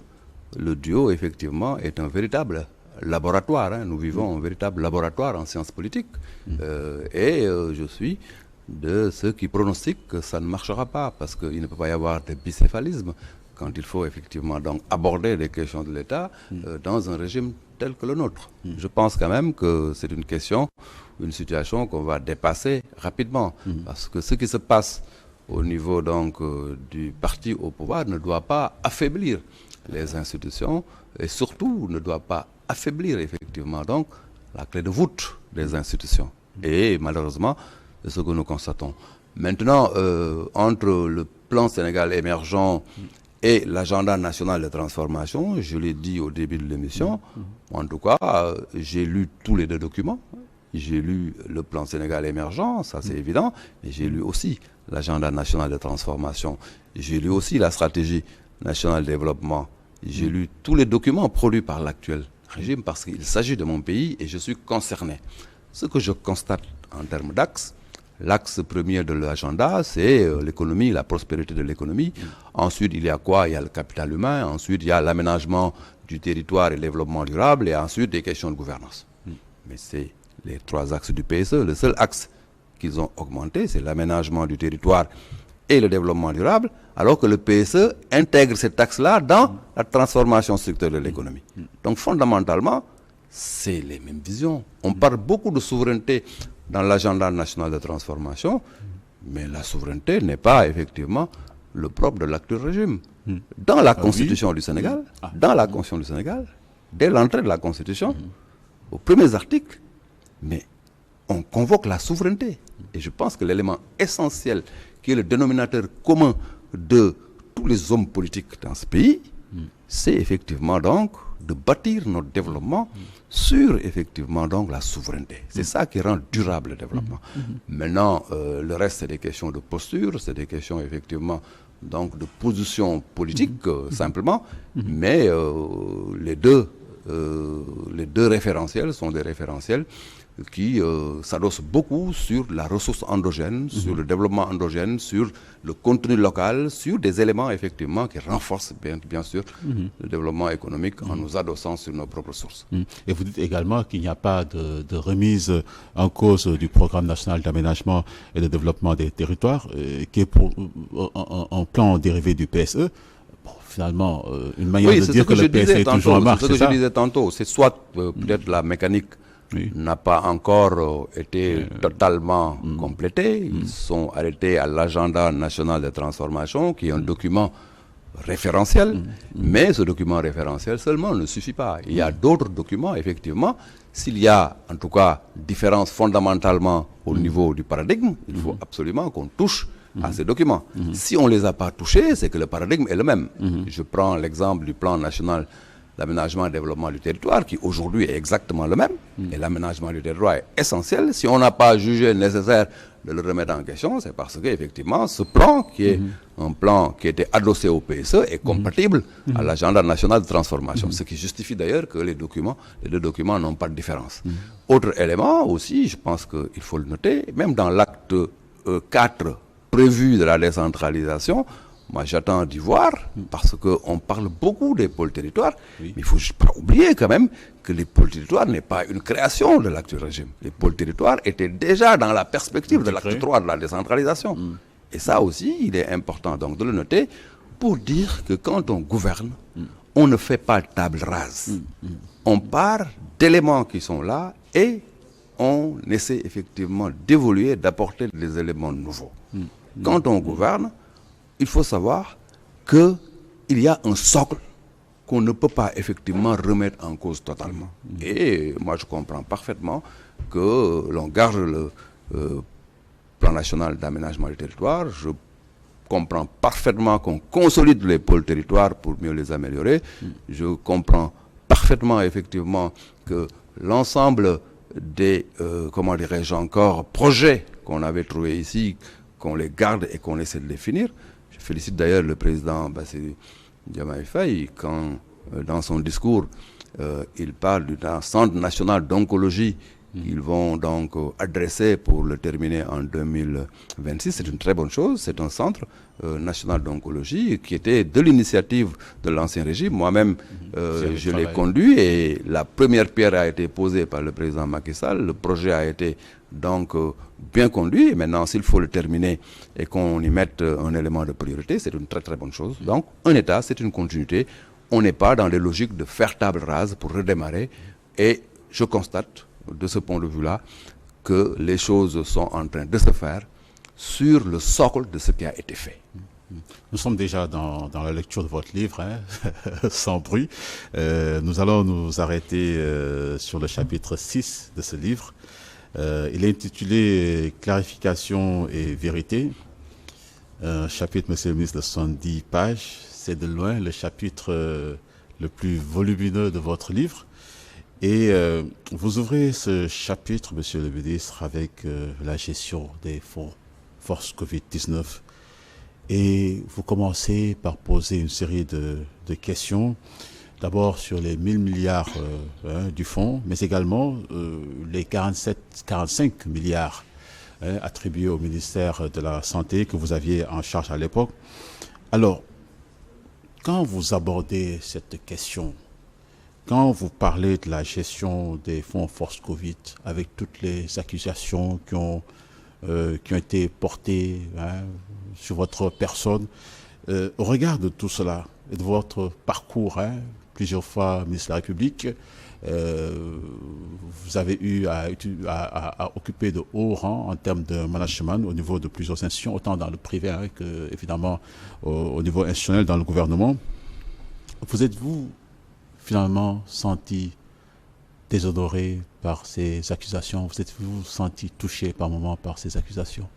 Speaker 4: le duo, effectivement, est un véritable laboratoire, hein. Nous vivons un véritable laboratoire en sciences politiques. Je suis de ceux qui pronostiquent que ça ne marchera pas, parce qu'il ne peut pas y avoir de bicéphalisme quand il faut effectivement donc aborder les questions de l'État dans un régime tel que le nôtre. Je pense quand même que c'est une question, une situation qu'on va dépasser rapidement, parce que ce qui se passe au niveau donc du parti au pouvoir ne doit pas affaiblir les institutions et surtout ne doit pas affaiblir effectivement donc la clé de voûte des institutions. Et malheureusement, c'est ce que nous constatons. Maintenant, entre le plan Sénégal émergent et l'agenda national de transformation, je l'ai dit au début de l'émission, en tout cas, j'ai lu tous les deux documents. J'ai lu le plan Sénégal émergent, ça c'est évident, mais j'ai lu aussi l'agenda national de transformation. J'ai lu aussi la stratégie nationale de développement. J'ai lu tous les documents produits par l'actuel régime parce qu'il s'agit de mon pays et je suis concerné. Ce que je constate en termes d'axe, l'axe premier de l'agenda, c'est l'économie, la prospérité de l'économie. Ensuite, il y a quoi? Il y a le capital humain. Ensuite, il y a l'aménagement du territoire et le développement durable. Et ensuite, des questions de gouvernance. Mais c'est les trois axes du PSE. Le seul axe qu'ils ont augmenté, c'est l'aménagement du territoire et le développement durable, alors que le PSE intègre cet axe-là dans la transformation structurelle de l'économie. Donc, fondamentalement, c'est les mêmes visions. On parle beaucoup de souveraineté dans l'agenda national de transformation, mais la souveraineté n'est pas effectivement le propre de l'actuel régime. Dans la Constitution du Sénégal, dès l'entrée de la Constitution, aux premiers articles, mais on convoque la souveraineté. Et je pense que l'élément essentiel qui est le dénominateur commun de tous les hommes politiques dans ce pays, c'est effectivement donc de bâtir notre développement sur effectivement donc la souveraineté. C'est ça qui rend durable le développement. Maintenant, le reste c'est des questions de posture, c'est des questions effectivement donc de position politique simplement, mais les deux référentiels sont des référentiels qui s'adossent beaucoup sur la ressource endogène, sur le développement endogène, sur le contenu local, sur des éléments effectivement qui renforcent bien sûr le développement économique en nous adossant sur nos propres ressources.
Speaker 3: Et vous dites également qu'il n'y a pas de remise en cause du programme national d'aménagement et de développement des territoires, qui est pour un plan dérivé du PSE. Bon, finalement, une manière de dire que le PSE est toujours en marche,
Speaker 4: c'est ce que je disais tantôt. C'est soit peut-être la mécanique n'a pas encore été totalement complétée. Ils sont arrêtés à l'agenda national de transformation, qui est un document référentiel, mais ce document référentiel seulement ne suffit pas. Il y a d'autres documents, effectivement. S'il y a, en tout cas, différence fondamentalement au niveau du paradigme, il faut absolument qu'on touche à ces documents. Si on ne les a pas touchés, c'est que le paradigme est le même. Je prends l'exemple du plan national d'aménagement et développement du territoire, qui aujourd'hui est exactement le même, et l'aménagement du territoire est essentiel. Si on n'a pas jugé nécessaire de le remettre en question, c'est parce qu'effectivement, ce plan, qui est un plan qui était adossé au PSE, est compatible à l'agenda national de transformation, ce qui justifie d'ailleurs que les deux documents n'ont pas de différence. Autre élément aussi, je pense qu'il faut le noter, même dans l'acte 4 prévu de la décentralisation, moi, j'attends d'y voir, parce qu'on parle beaucoup des pôles territoires, mais il ne faut pas oublier quand même que les pôles territoires n'est pas une création de l'actuel régime. Les pôles territoires étaient déjà dans la perspective de l'acte 3 de la décentralisation. Et ça aussi, il est important donc de le noter pour dire que quand on gouverne, on ne fait pas table rase. On part d'éléments qui sont là et on essaie effectivement d'évoluer, d'apporter des éléments nouveaux. Quand on gouverne, il faut savoir qu'il y a un socle qu'on ne peut pas effectivement remettre en cause totalement. Et moi, je comprends parfaitement que l'on garde le plan national d'aménagement du territoire. Je comprends parfaitement qu'on consolide les pôles territoires pour mieux les améliorer. Je comprends parfaitement effectivement que l'ensemble des, comment dirais-je encore, projets qu'on avait trouvés ici, qu'on les garde et qu'on essaie de les finir. Je félicite d'ailleurs le président Bassirou Diomaye Faye quand, dans son discours, il parle d'un centre national d'oncologie qu'ils vont donc adresser pour le terminer en 2026. C'est une très bonne chose. C'est un centre national d'oncologie qui était de l'initiative de l'ancien régime. Moi-même, je l'ai conduit et la première pierre a été posée par le président Macky Sall. Le projet a été donc bien conduit. Maintenant, s'il faut le terminer et qu'on y mette un élément de priorité, c'est une très très bonne chose. Donc, un État, c'est une continuité. On n'est pas dans des logiques de faire table rase pour redémarrer. Et je constate, de ce point de vue-là, que les choses sont en train de se faire sur le socle de ce qui a été fait.
Speaker 3: Nous sommes déjà dans la lecture de votre livre, hein, sans bruit. Nous allons nous arrêter sur le chapitre 6 de ce livre. Il est intitulé « Clarification et vérité ». Un chapitre, monsieur le ministre, de 70 pages. C'est de loin le chapitre le plus volumineux de votre livre. Et vous ouvrez ce chapitre, monsieur le ministre, avec la gestion des fonds force Covid-19. Et vous commencez par poser une série de questions. D'abord sur les 1000 milliards du fonds, mais également les 45 milliards attribués au ministère de la Santé que vous aviez en charge à l'époque. Alors, quand vous abordez cette question, quand vous parlez de la gestion des fonds force Covid, avec toutes les accusations qui ont été portées sur votre personne, au regard de tout cela et de votre parcours, plusieurs fois ministre de la République, vous avez eu à occuper de hauts rangs en termes de management au niveau de plusieurs institutions, autant dans le privé que évidemment au niveau institutionnel dans le gouvernement. Vous êtes-vous finalement senti déshonoré par ces accusations? Vous êtes-vous senti touché par moments par ces accusations?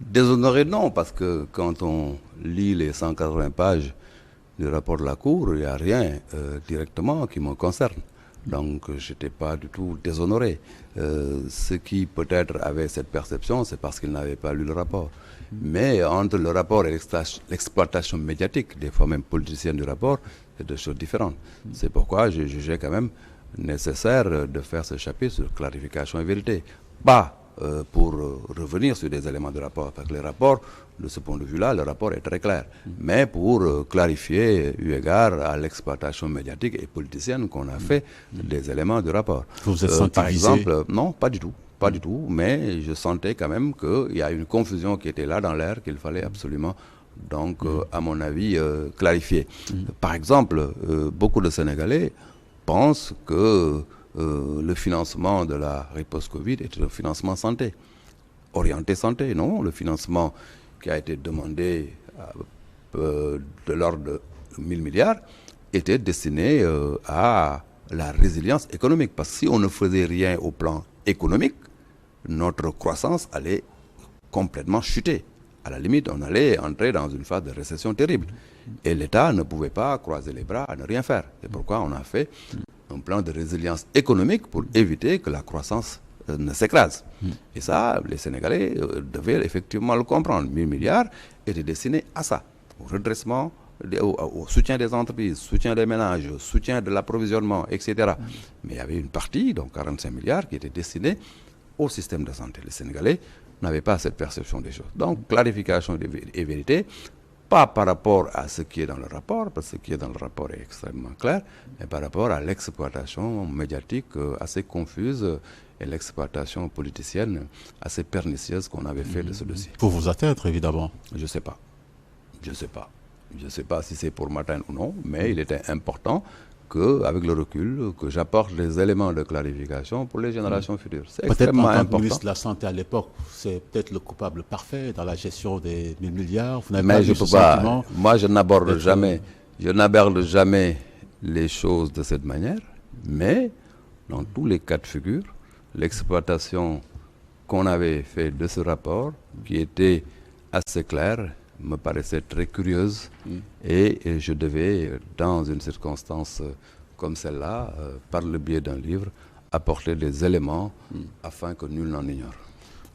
Speaker 4: Déshonoré, non, parce que quand on lit les 180 pages du rapport de la Cour, il n'y a rien directement qui me concerne. Donc, je n'étais pas du tout déshonoré. Ceux qui peut-être avaient cette perception, c'est parce qu'ils n'avaient pas lu le rapport. Mais entre le rapport et l'exploitation médiatique, des fois même politicienne du rapport, c'est deux choses différentes. C'est pourquoi j'ai jugé quand même nécessaire de faire ce chapitre sur clarification et vérité. Pas pour revenir sur des éléments du rapport, parce que les rapports, de ce point de vue-là, le rapport est très clair. Mais pour clarifier, eu égard à l'exploitation médiatique et politicienne qu'on a fait des éléments du rapport.
Speaker 3: Vous vous êtes senti
Speaker 4: par
Speaker 3: visé?
Speaker 4: exemple, non, pas du tout. Pas du tout, mais je sentais quand même qu'il y a une confusion qui était là dans l'air qu'il fallait absolument, donc, à mon avis, clarifier. Par exemple, beaucoup de Sénégalais pensent que le financement de la riposte Covid est un financement santé, orienté santé. Non, le financement qui a été demandé de l'ordre de 1000 milliards était destiné à la résilience économique. Parce que si on ne faisait rien au plan économique, notre croissance allait complètement chuter. À la limite, on allait entrer dans une phase de récession terrible. Et l'État ne pouvait pas croiser les bras à ne rien faire. C'est pourquoi on a fait un plan de résilience économique pour éviter que la croissance ne s'écrase. Et ça, les Sénégalais devaient effectivement le comprendre. 1000 milliards étaient destinés à ça, au redressement, au soutien des entreprises, soutien des ménages, soutien de l'approvisionnement, etc. Mais il y avait une partie, donc 45 milliards, qui était destinée au système de santé. Les Sénégalais n'avaient pas cette perception des choses. Donc, clarification et vérité, pas par rapport à ce qui est dans le rapport, parce que ce qui est dans le rapport est extrêmement clair, mais par rapport à l'exploitation médiatique assez confuse et l'exploitation politicienne assez pernicieuse qu'on avait fait de ce dossier.
Speaker 3: Pour vous atteindre, évidemment.
Speaker 4: Je ne sais pas. Je ne sais pas. Je ne sais pas si c'est pour m'atteindre ou non, mais il était important qu'avec le recul, que j'apporte des éléments de clarification pour les générations futures. C'est extrêmement important.
Speaker 3: Peut-être en tant que ministre de la Santé à l'époque, c'est peut-être le coupable parfait dans la gestion des 1000 milliards. Vous n'avez
Speaker 4: mais
Speaker 3: pas
Speaker 4: je
Speaker 3: eu
Speaker 4: peux
Speaker 3: ce
Speaker 4: pas.
Speaker 3: sentiment
Speaker 4: Moi, je n'aborde jamais les choses de cette manière, mais dans tous les cas de figure, l'exploitation qu'on avait fait de ce rapport, qui était assez claire, me paraissait très curieuse et je devais, dans une circonstance comme celle-là, par le biais d'un livre, apporter des éléments afin que nul n'en ignore.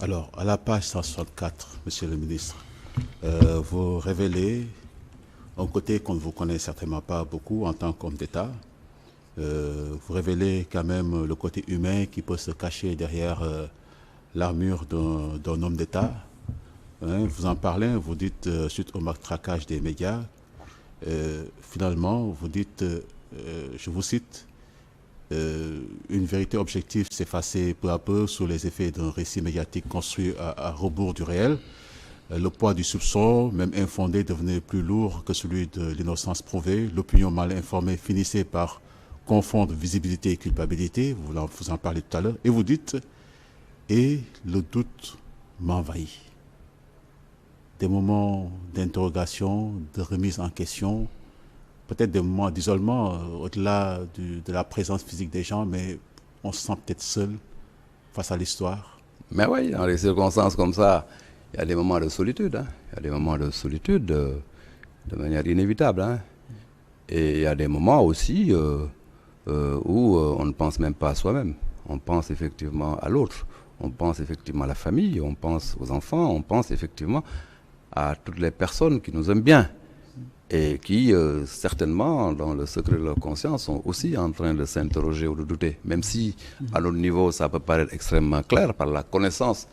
Speaker 3: Alors, à la page 164, monsieur le ministre, vous révélez un côté qu'on ne vous connaît certainement pas beaucoup en tant qu'homme d'État, vous révélez quand même le côté humain qui peut se cacher derrière l'armure d'un homme d'État. Hein, vous en parlez, vous dites, suite au matraquage des médias, finalement, vous dites, je vous cite, une vérité objective s'effaçait peu à peu sous les effets d'un récit médiatique construit à rebours du réel. Le poids du soupçon, même infondé, devenait plus lourd que celui de l'innocence prouvée. L'opinion mal informée finissait par confondre visibilité et culpabilité. Vous en parlez tout à l'heure. Et vous dites, et le doute m'envahit. Des moments d'interrogation, de remise en question, peut-être des moments d'isolement au-delà de la présence physique des gens, mais on se sent peut-être seul face à l'histoire.
Speaker 4: Mais oui, dans les circonstances comme ça, il y a des moments de solitude. Hein. Il y a des moments de solitude de manière inévitable. Hein. Et il y a des moments aussi où on ne pense même pas à soi-même. On pense effectivement à l'autre. On pense effectivement à la famille, on pense aux enfants, on pense effectivement à toutes les personnes qui nous aiment bien et qui, certainement, dans le secret de leur conscience, sont aussi en train de s'interroger ou de douter. Même si, à notre niveau, ça peut paraître extrêmement clair par la connaissance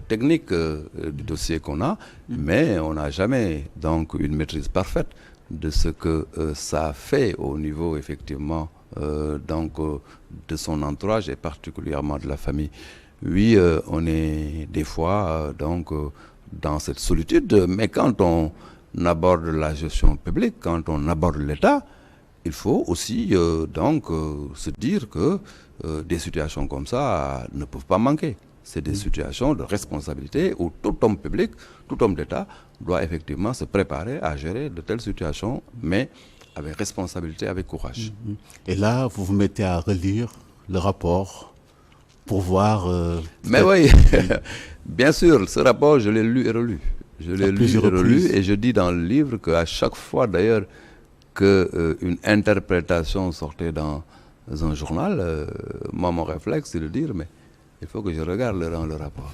Speaker 4: technique du dossier qu'on a, mais on n'a jamais donc une maîtrise parfaite de ce que ça fait au niveau, effectivement, de son entourage et particulièrement de la famille. Oui, on est des fois dans cette solitude, mais quand on aborde la gestion publique, quand on aborde l'État, il faut aussi se dire que des situations comme ça ne peuvent pas manquer. C'est des situations de responsabilité où tout homme public, tout homme d'État doit effectivement se préparer à gérer de telles situations, mais avec responsabilité, avec courage.
Speaker 3: Et là, vous vous mettez à relire le rapport pour voir...
Speaker 4: Mais oui, bien sûr, ce rapport, je l'ai lu et relu. Je l'ai lu et relu, et je dis dans le livre qu'à chaque fois d'ailleurs qu'une interprétation sortait dans un journal, moi mon réflexe c'est de dire mais il faut que je regarde le rapport.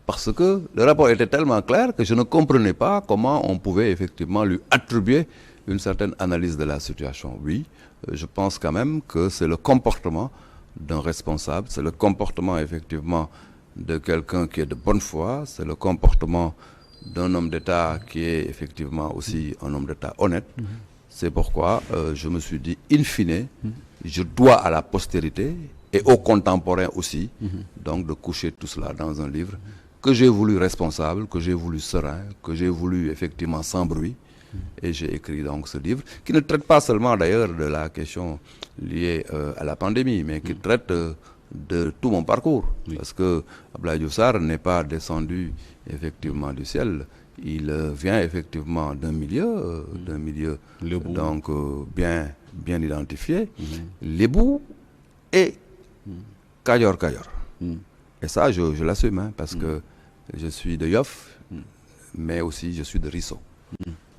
Speaker 4: Parce que le rapport était tellement clair que je ne comprenais pas comment on pouvait effectivement lui attribuer une certaine analyse de la situation. Oui, je pense quand même que c'est le comportement d'un responsable, c'est le comportement effectivement de quelqu'un qui est de bonne foi, c'est le comportement d'un homme d'État qui est effectivement aussi un homme d'État honnête. C'est pourquoi je me suis dit, in fine, je dois à la postérité et aux contemporains aussi, donc de coucher tout cela dans un livre que j'ai voulu responsable, que j'ai voulu serein, que j'ai voulu effectivement sans bruit. Et j'ai écrit donc ce livre, qui ne traite pas seulement d'ailleurs de la question liée à la pandémie, mais qui traite de tout mon parcours. Oui. Parce que Abdoulaye Diouf Sarr n'est pas descendu effectivement du ciel. Il vient effectivement d'un milieu donc bien identifié. Lébou et Kayor. Et ça, je l'assume, hein, parce que je suis de Yoff, mais aussi je suis de Risso.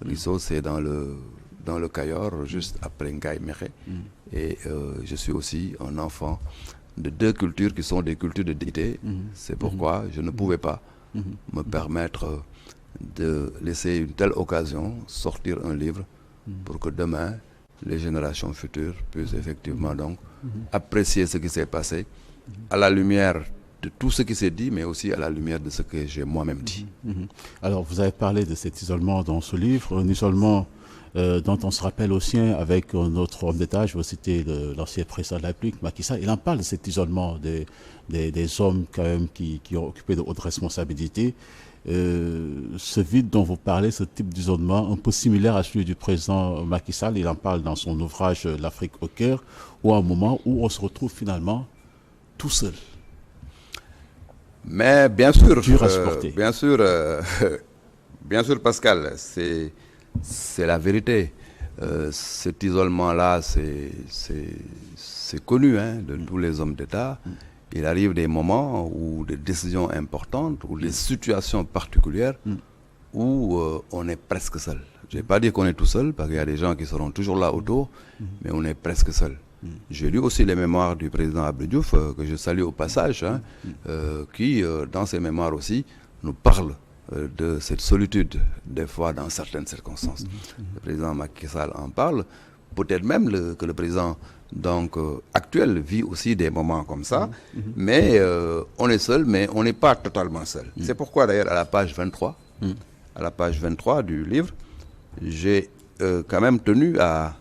Speaker 4: Risso, c'est dans le Kayor, juste après Ngaï Mekhe. Et je suis aussi un enfant de deux cultures qui sont des cultures de dignité. C'est pourquoi je ne pouvais pas me permettre de laisser une telle occasion sortir un livre pour que demain, les générations futures puissent effectivement donc apprécier ce qui s'est passé à la lumière de tout ce qui s'est dit, mais aussi à la lumière de ce que j'ai moi-même dit.
Speaker 3: Alors, vous avez parlé de cet isolement dans ce livre, un isolement dont on se rappelle aussi avec notre homme d'État, je vais citer l'ancien président de la République, Macky Sall. Il en parle de cet isolement des hommes quand même qui ont occupé de hautes responsabilités. Ce vide dont vous parlez, ce type d'isolement, un peu similaire à celui du président Macky Sall, il en parle dans son ouvrage L'Afrique au cœur, ou à un moment où on se retrouve finalement tout seul.
Speaker 4: Mais bien sûr, bien sûr Pascal, c'est la vérité. Cet isolement-là, c'est connu de tous les hommes d'État. Il arrive des moments où des décisions importantes, ou des situations particulières où on est presque seul. Je ne vais pas dire qu'on est tout seul, parce qu'il y a des gens qui seront toujours là autour, mais on est presque seul. J'ai lu aussi les mémoires du président Abdou Diouf, que je salue au passage, qui, dans ses mémoires aussi, nous parle de cette solitude, des fois dans certaines circonstances. Le président Macky Sall en parle peut-être même que le président actuel vit aussi des moments comme ça, mais on est seul, mais on n'est pas totalement seul. C'est pourquoi d'ailleurs à la page 23 du livre, j'ai quand même tenu à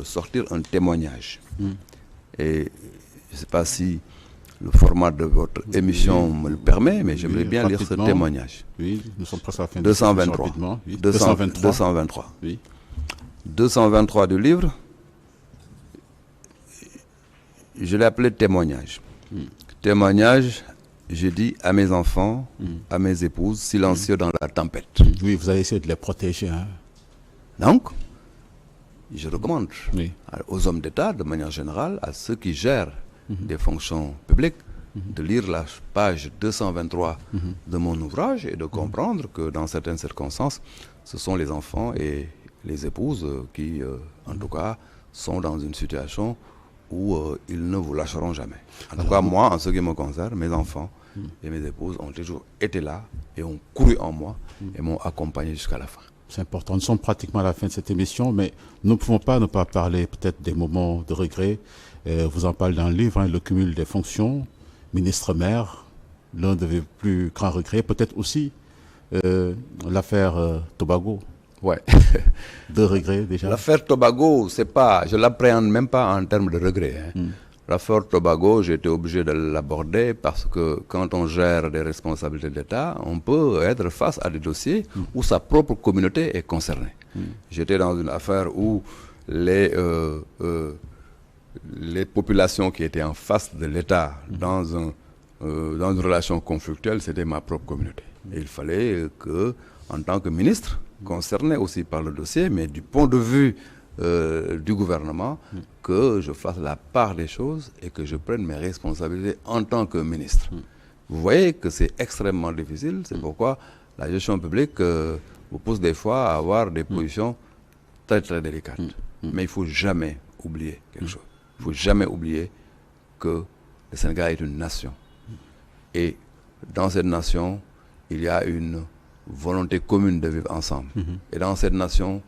Speaker 4: sortir un témoignage. Et je ne sais pas si le format de votre émission me le permet, mais j'aimerais bien lire ce témoignage.
Speaker 3: Oui, nous sommes presque à la fin de
Speaker 4: 223. 223. Oui. 223 du livre, je l'ai appelé témoignage. Témoignage, j'ai dit à mes enfants, à mes épouses, silencieux dans la tempête.
Speaker 3: Oui, vous avez essayé de les protéger. Hein.
Speaker 4: Donc, je recommande aux hommes d'État, de manière générale, à ceux qui gèrent des fonctions publiques, de lire la page 223 de mon ouvrage et de comprendre que dans certaines circonstances, ce sont les enfants et les épouses qui, en tout cas, sont dans une situation où ils ne vous lâcheront jamais. En tout cas, moi, en ce qui me concerne, mes enfants et mes épouses ont toujours été là et ont couru en moi et m'ont accompagné jusqu'à la fin.
Speaker 3: C'est important. Nous sommes pratiquement à la fin de cette émission, mais nous ne pouvons pas ne pas parler peut-être des moments de regret. Vous en parlez dans le livre, le cumul des fonctions, ministre-maire, l'un de vos plus grands regrets, peut-être aussi l'affaire Tobago.
Speaker 4: Ouais.
Speaker 3: Deux regrets déjà.
Speaker 4: L'affaire Tobago, je l'appréhende même pas en termes de regrets. L'affaire Tobago, j'ai été obligé de l'aborder parce que quand on gère des responsabilités d'État, on peut être face à des dossiers où sa propre communauté est concernée. J'étais dans une affaire où les populations qui étaient en face de l'État dans une relation conflictuelle, c'était ma propre communauté. Et il fallait que, en tant que ministre, concerné aussi par le dossier, mais du point de vue du gouvernement, que je fasse la part des choses et que je prenne mes responsabilités en tant que ministre. Vous voyez que c'est extrêmement difficile, c'est pourquoi la gestion publique vous pousse des fois à avoir des positions très très délicates. Mais il ne faut jamais oublier quelque chose. Il ne faut jamais oublier que le Sénégal est une nation. Et dans cette nation, il y a une volonté commune de vivre ensemble. Et dans cette nation,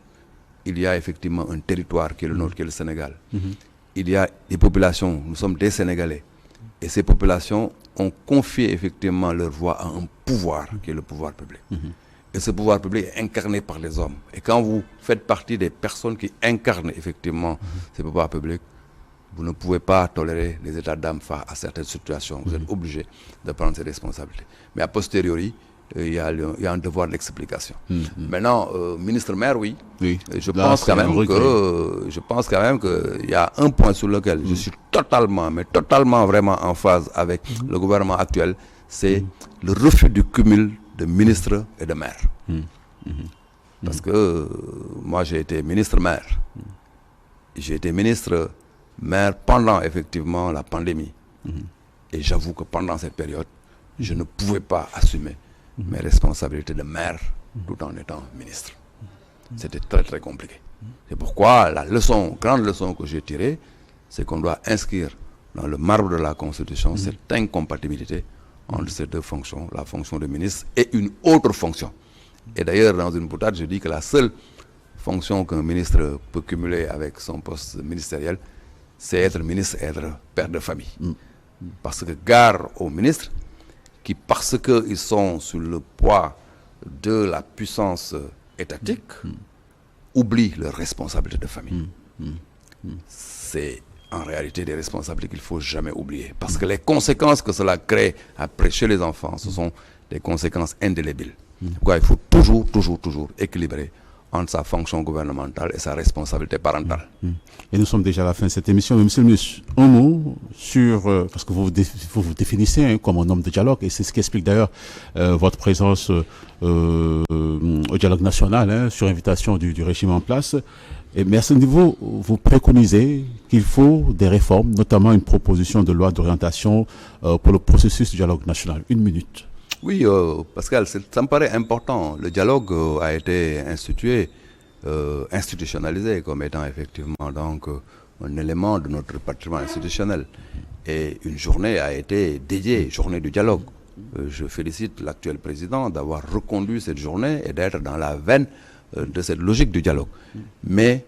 Speaker 4: il y a effectivement un territoire qui est le nôtre, qui est le Sénégal. Il y a des populations, nous sommes des Sénégalais. Et ces populations ont confié effectivement leur voix à un pouvoir, qui est le pouvoir public. Et ce pouvoir public est incarné par les hommes. Et quand vous faites partie des personnes qui incarnent effectivement ces pouvoirs publics, vous ne pouvez pas tolérer les états d'âme face à certaines situations. Vous êtes obligé de prendre ces responsabilités. Mais a posteriori, il y a un devoir d'explication. Maintenant, ministre-maire, oui. Je pense quand même qu'il y a un point sur lequel je suis totalement vraiment en phase avec le gouvernement actuel, c'est le refus du cumul de ministres et de maires. Parce que moi, j'ai été ministre-maire. J'ai été ministre-maire pendant effectivement la pandémie. Et j'avoue que pendant cette période, je ne pouvais pas assumer mes responsabilités de maire tout en étant ministre. C'était très très compliqué. C'est pourquoi la grande leçon que j'ai tirée, c'est qu'on doit inscrire dans le marbre de la Constitution cette incompatibilité entre ces deux fonctions, la fonction de ministre et une autre fonction. Et d'ailleurs, dans une boutade, je dis que la seule fonction qu'un ministre peut cumuler avec son poste ministériel, c'est être ministre et être père de famille. Parce que gare aux ministres qui, parce qu'ils sont sous le poids de la puissance étatique, oublient leurs responsabilités de famille. C'est en réalité des responsabilités qu'il ne faut jamais oublier. Parce que les conséquences que cela crée après chez les enfants, ce sont des conséquences indélébiles. Pourquoi il faut toujours équilibrer entre sa fonction gouvernementale et sa responsabilité parentale.
Speaker 3: Et nous sommes déjà à la fin de cette émission. Mais monsieur le ministre, un mot sur, parce que vous vous définissez comme un homme de dialogue, et c'est ce qui explique d'ailleurs votre présence au dialogue national, sur invitation du régime en place. Mais à ce niveau, vous préconisez qu'il faut des réformes, notamment une proposition de loi d'orientation pour le processus du dialogue national. 1 minute.
Speaker 4: Oui, Pascal, ça me paraît important. Le dialogue a été institutionnalisé comme étant effectivement donc un élément de notre patrimoine institutionnel. Et une journée a été dédiée, journée du dialogue. Je félicite l'actuel président d'avoir reconduit cette journée et d'être dans la veine de cette logique du dialogue. Mais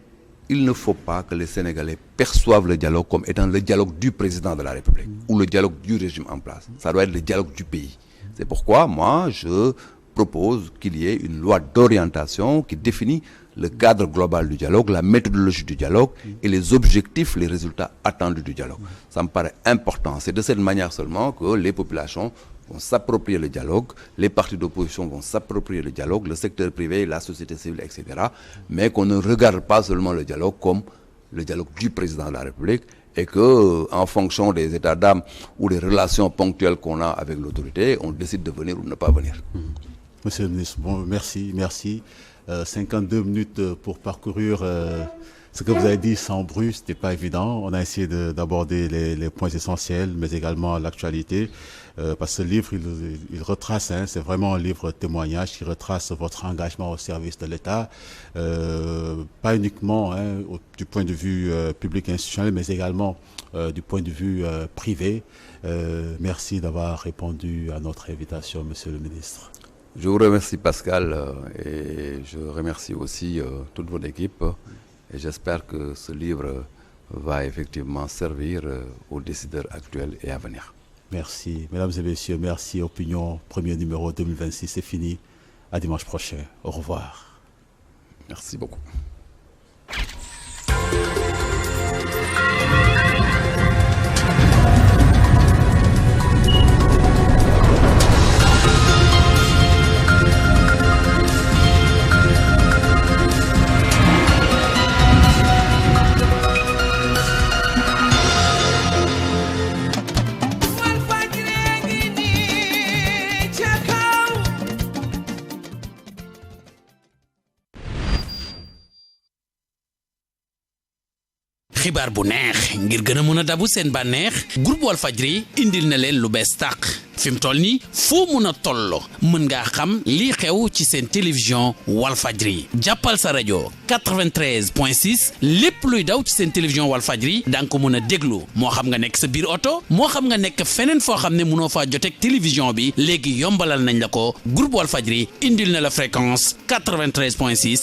Speaker 4: il ne faut pas que les Sénégalais perçoivent le dialogue comme étant le dialogue du président de la République ou le dialogue du régime en place. Ça doit être le dialogue du pays. C'est pourquoi moi, je propose qu'il y ait une loi d'orientation qui définit le cadre global du dialogue, la méthodologie du dialogue et les objectifs, les résultats attendus du dialogue. Ça me paraît important. C'est de cette manière seulement que les populations vont s'approprier le dialogue, les partis d'opposition vont s'approprier le dialogue, le secteur privé, la société civile, etc. Mais qu'on ne regarde pas seulement le dialogue comme le dialogue du président de la République et que, en fonction des états d'âme ou des relations ponctuelles qu'on a avec l'autorité, on décide de venir ou de ne pas venir.
Speaker 3: Monsieur le ministre, bon, merci. 52 minutes pour parcourir ce que vous avez dit sans bruit, ce n'était pas évident. On a essayé d'aborder les points essentiels, mais également l'actualité. Parce que ce livre, il retrace, c'est vraiment un livre témoignage qui retrace votre engagement au service de l'État, pas uniquement du point de vue public et institutionnel, mais également du point de vue privé. Merci d'avoir répondu à notre invitation, Monsieur le ministre.
Speaker 4: Je vous remercie Pascal et je remercie aussi toute votre équipe et j'espère que ce livre va effectivement servir aux décideurs actuels et à venir.
Speaker 3: Merci. Mesdames et messieurs, merci. Opinion, premier numéro 2026, c'est fini. À dimanche prochain. Au revoir.
Speaker 4: Merci beaucoup.
Speaker 5: xibaar bu neex ngir gën a mën a dabu seen bànneex groupe Walfadjri indil na leen lu bees tàq fi mu toll nii foo mun a toll mën ngaa xam lii xew ci seen télévision Walfadjri jàppal sa rajo 93.6 lépp luy daw ci seen télévision Walfadjri da nga ko mën a déglu moo xam nga nekk sa biir oto moo xam nga nekk feneen foo xam ne mënoo faa joteeg télévision bi léegi yombalal nañ la ko groupe Walfadjri indil na la fréquence 93.6